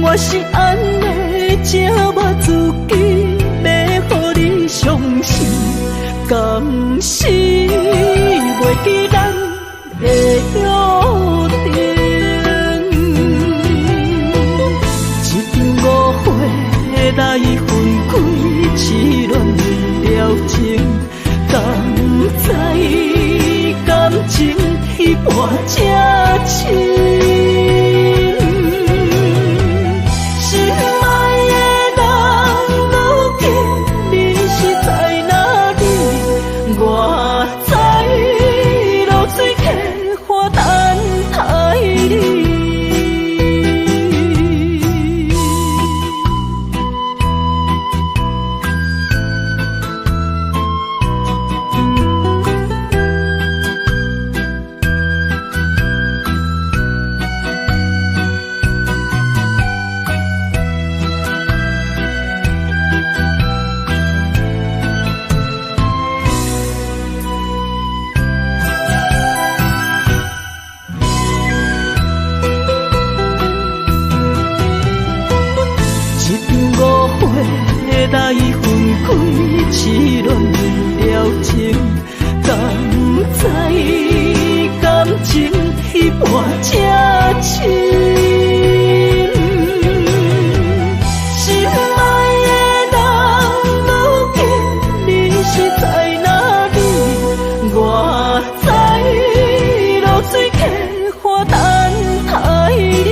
D: 我是安尼才捌自己，要予你相信，甘是袂记咱的约定。来分开，痴恋为了情，敢知感情彼半才深。心爱的人，如今你是在哪里？我在流水客花等待你。来分开，痴恋为了情，敢知感情彼半才深。心爱的人，如今你是在哪里？我在流水客花等待你。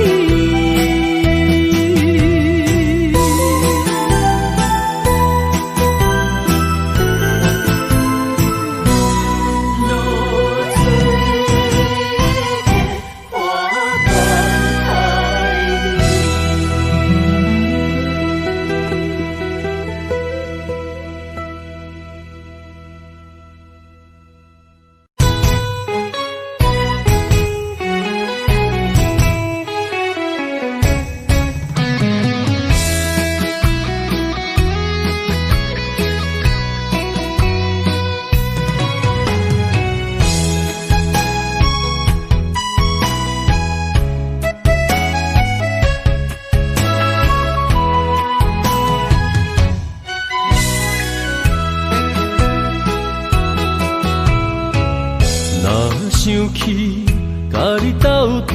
D: 想起甲你斗阵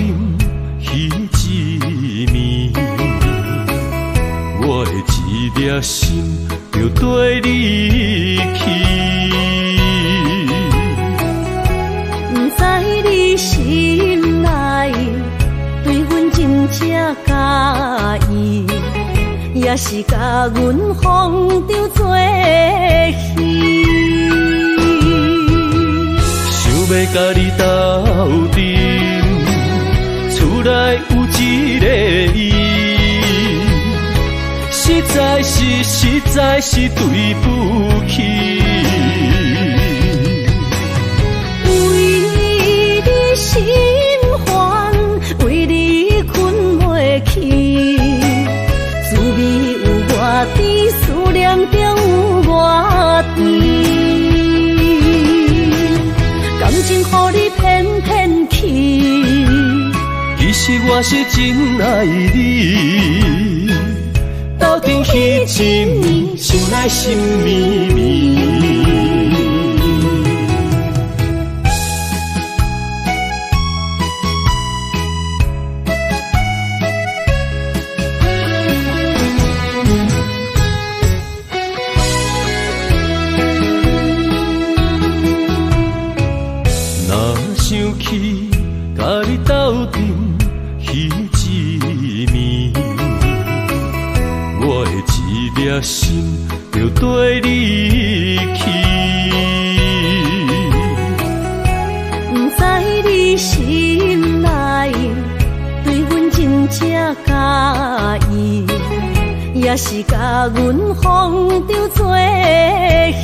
D: 彼一暝，我的一粒心就跟你去。
A: 不知你心内对阮真正介意，也是甲阮风中做戏。
C: 要甲你斗阵，厝内有一个伊，实在是对不起。
A: 为你心烦，为你困袂去，滋味有外甜，思念就有外甜。感情予你骗骗去，
C: 其实我是真爱你。
B: 一暝，想来心绵绵。
C: 若想起甲你斗阵彼一暝，我的一粒心就跟你去。
A: 不知你心内对阮真正介意，也是甲阮放着做戏。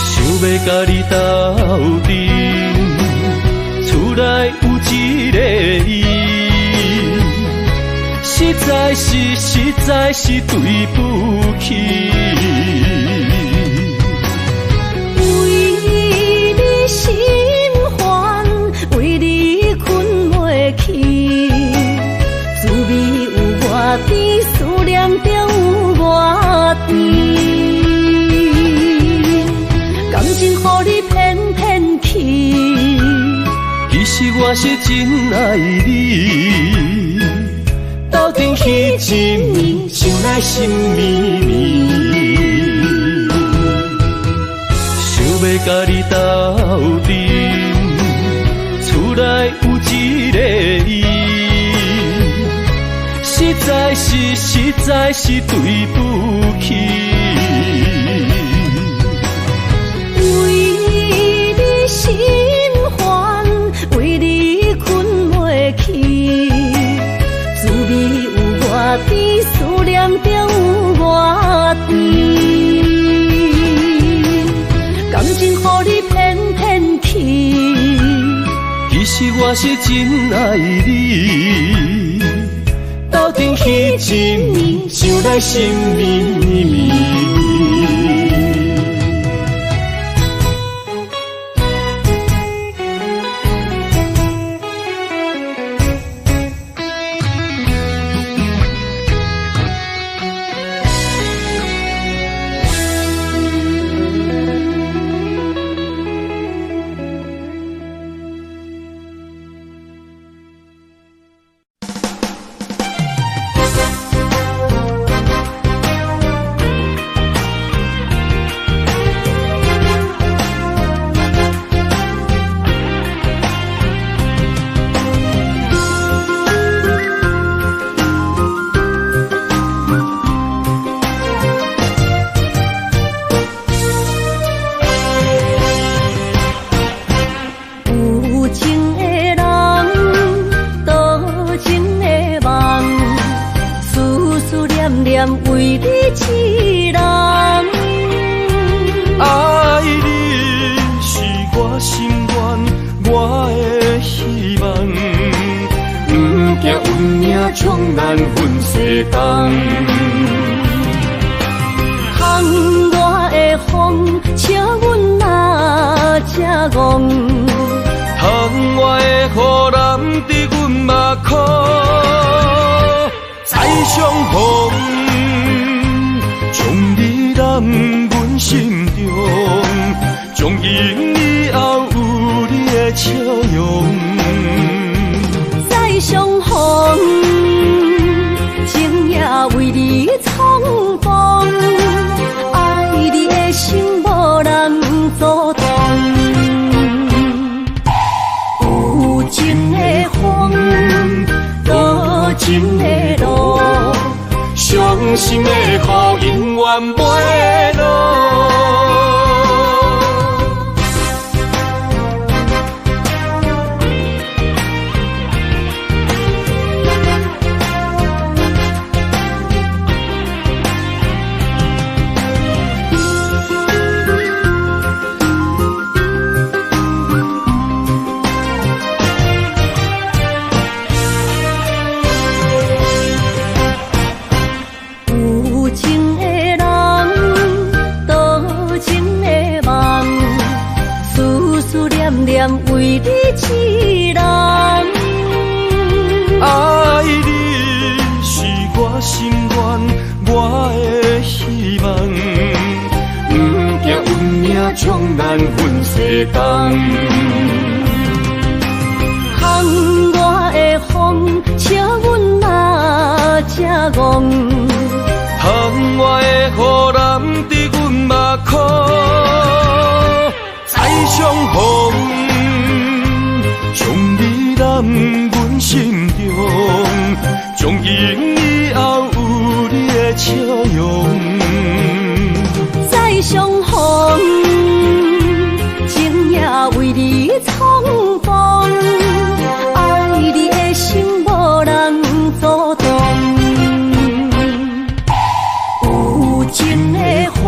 C: 想要甲你斗阵，厝内有一个伊，实在是对不起。
A: 为你心烦，为你困袂去，滋味有偌甜，思念就有偌甜。感情予你骗骗去，
C: 其实我是真爱你。斗阵彼一暝，想来心绵绵。想要甲你斗阵，厝内有一个伊，实在是对不起。
A: 为你心烦，为你困袂去，滋味有偌甜，思念就有偌甜。感情予你骗骗去，
C: 其实我是真爱你。斗阵彼一暝，想来心绵绵。
A: 为你一人，
C: 爱你是我心愿，我的希望。不惊运命冲咱分世间，
A: 窗外的风笑阮哪只戆，
C: 窗外的雨淋伫阮目眶，再相逢。将你揽阮心中，从今以后有你的笑容。
A: 再相逢，情也为你冲动，爱你的心无人阻挡。有情的风，多情的路。伤心的雨永远袂落。为你一人，
C: 爱你是我冬。
A: 窗外的风，笑阮嘛正戆。
C: 窗外的雨淋伫阮目眶，再相逢，将你揽阮心中，从今以后有你的笑容。
A: 再相逢，情也为你冲动，爱你的心无人阻挡。有情的风，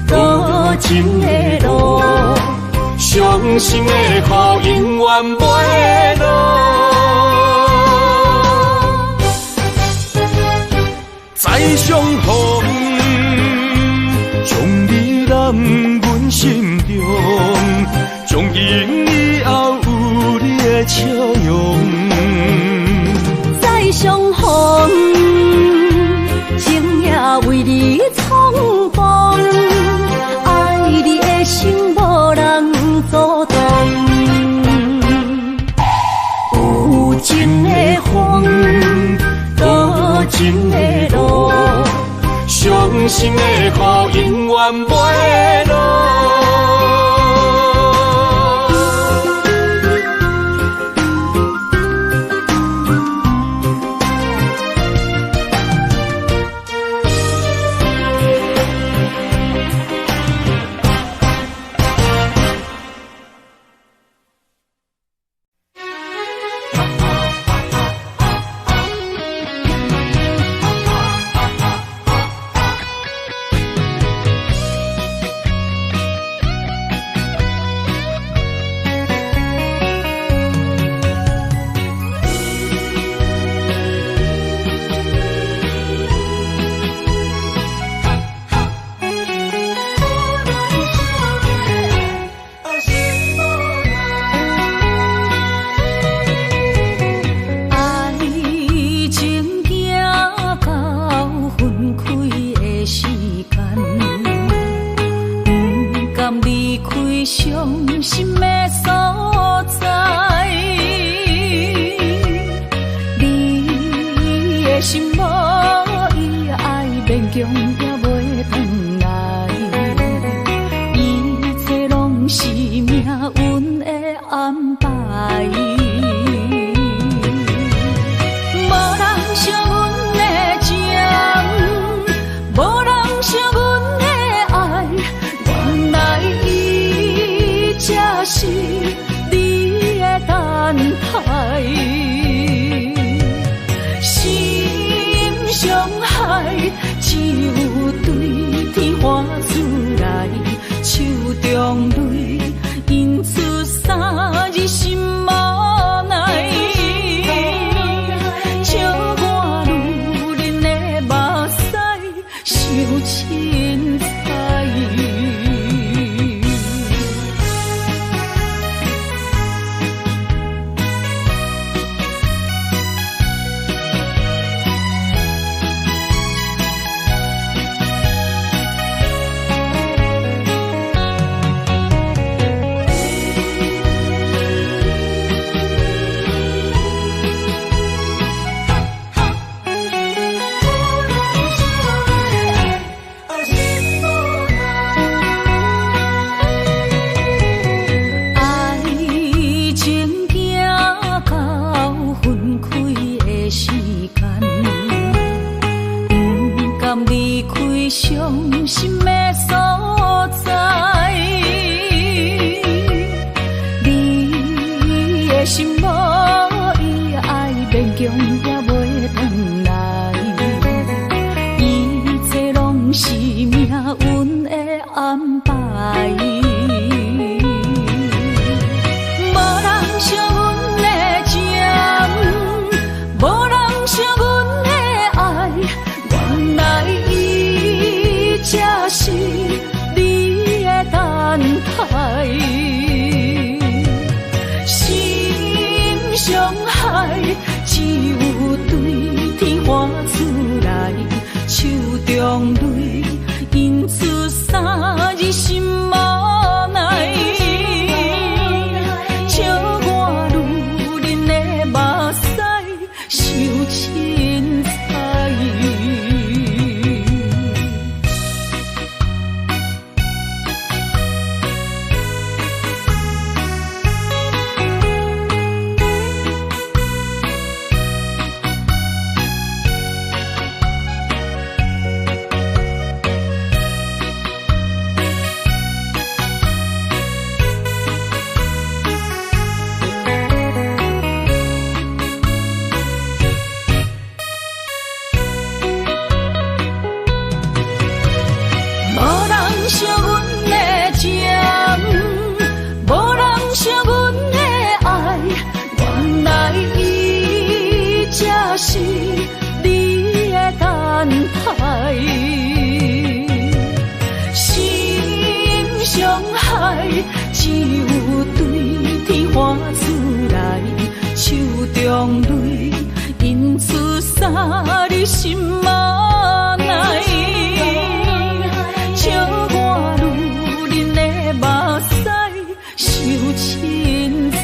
A: 多情的路，
C: 伤心的雨永远袂落。再相逢，将你揽阮心中，从今以后有你的笑容。
A: 再相逢，情也为你冲动，爱你的心无人阻挡。有情的风，多情的路，
C: 伤心的雨永远袂落。
A: 是你的等待。心上海只有对天花出来，手中泪印出三日心无奈。笑我女人的目屎受凊彩。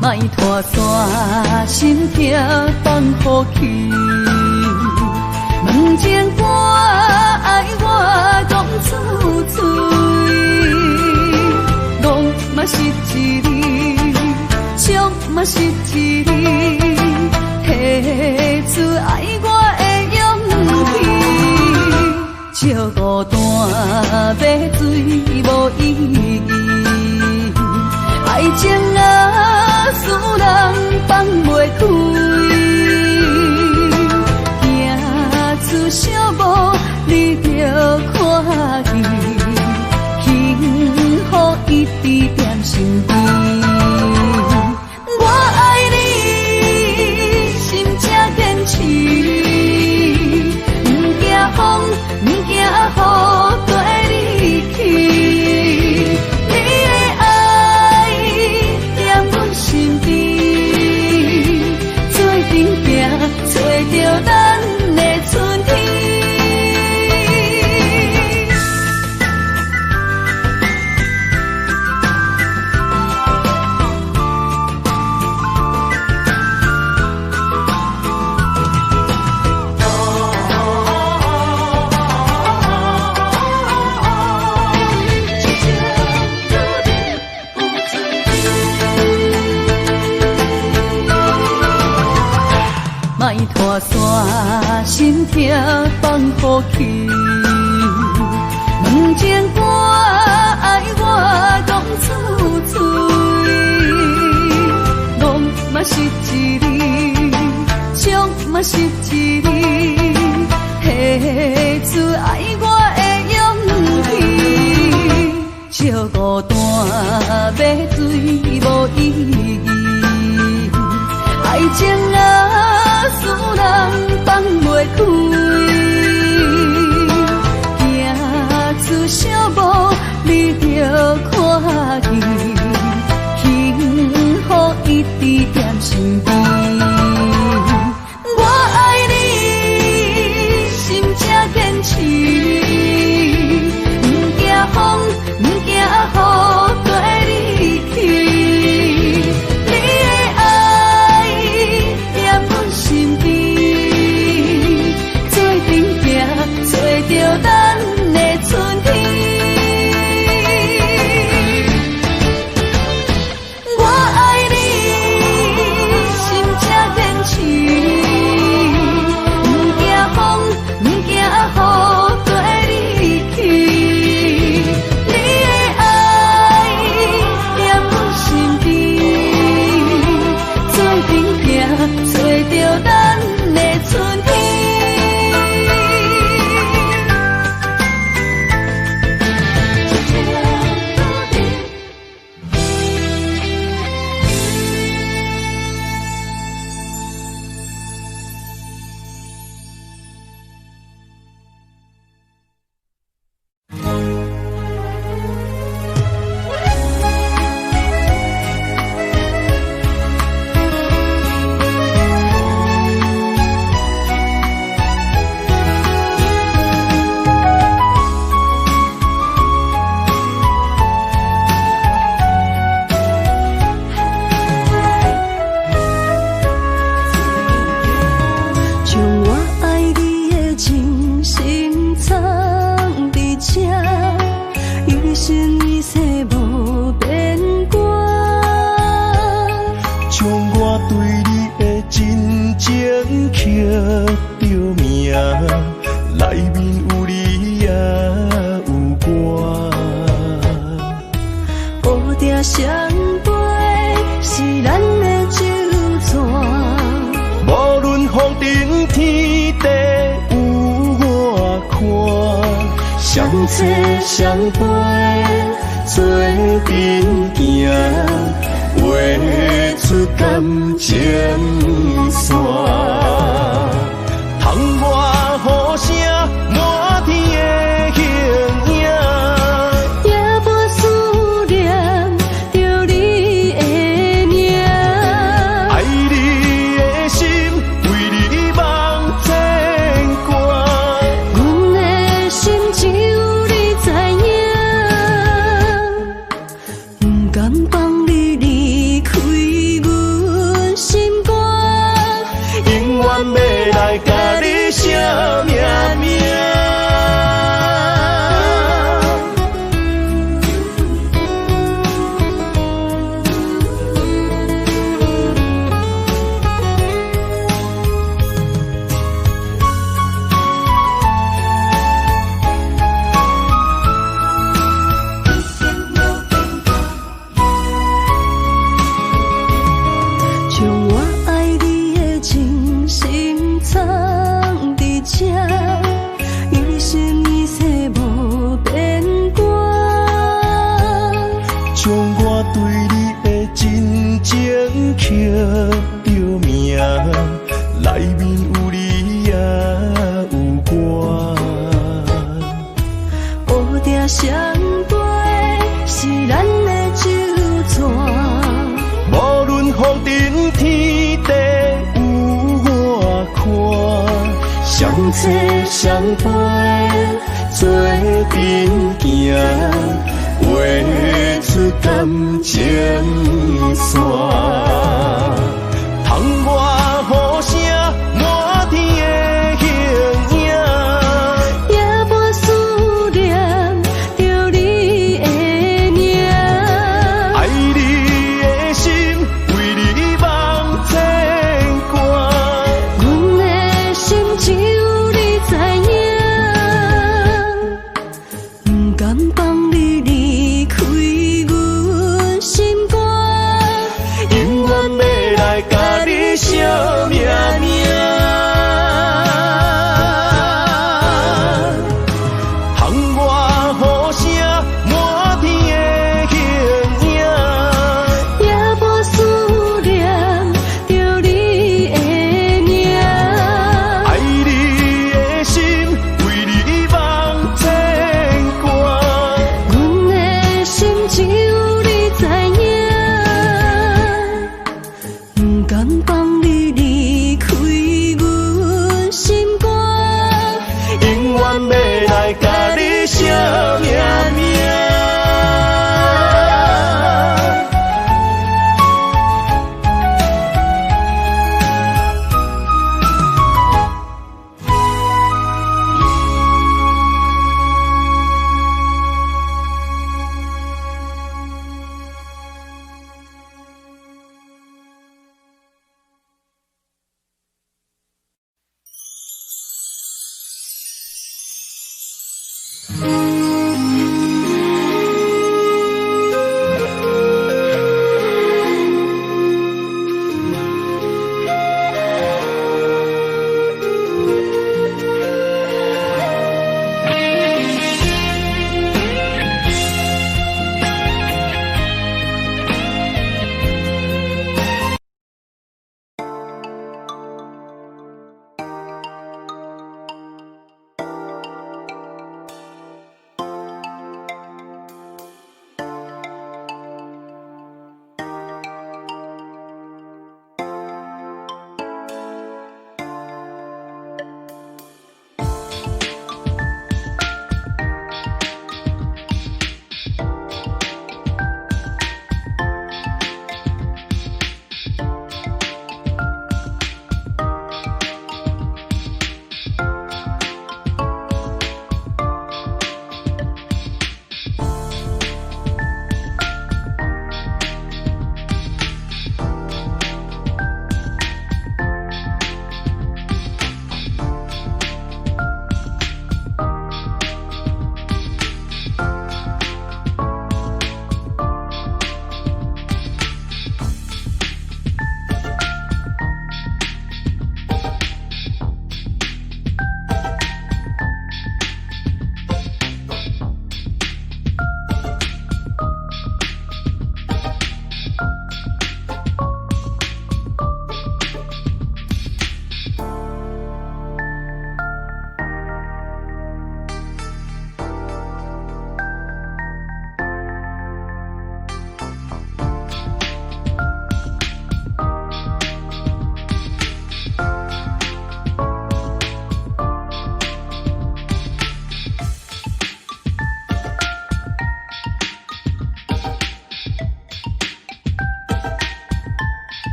A: 莫拖山心痛放乎去，问情歌爱我讲出嘴，戆嘛是一字，唱嘛是一字，提出爱我的勇气，笑孤单买水无意义，爱情啊，使人放袂开，行出小步，你着看见，幸福一直踮身边。我爱你，心正坚持，不惊风，不惊雨，跟你去。你的爱踮阮身边，做阵行，找着咱的春天。莫拖山心痛放乎去，问情歌爱我讲出嘴，戆嘛是一字，唱嘛是一字，提出爱我的勇气，笑孤单买水无意义，爱情啊，使人放袂开，行出小步，你着看见，幸福一直踮身边。我爱你，心正坚持，不惊风，不惊雨，跟你去。你的爱踮阮身边，做阵相陪是咱的酒泉。
B: 无论风尘天地有我看，相册相陪做阵行，画出感情线。窗外雨声满天的形影，
A: 夜半思念着你的名。
B: 爱你的心为你梦牵挂，
A: 阮的心只有你知影，不甘放你离开阮心肝，
B: 永远要来甲你写命名。
A: 将我爱你的真心藏伫这，一生一世无变卦。
B: 将我对你的真情刻着名，内面有你也有我。
A: 乌定相陪是咱的酒泉。
B: 无论风尘天地有我看，相册相陪做阵行，画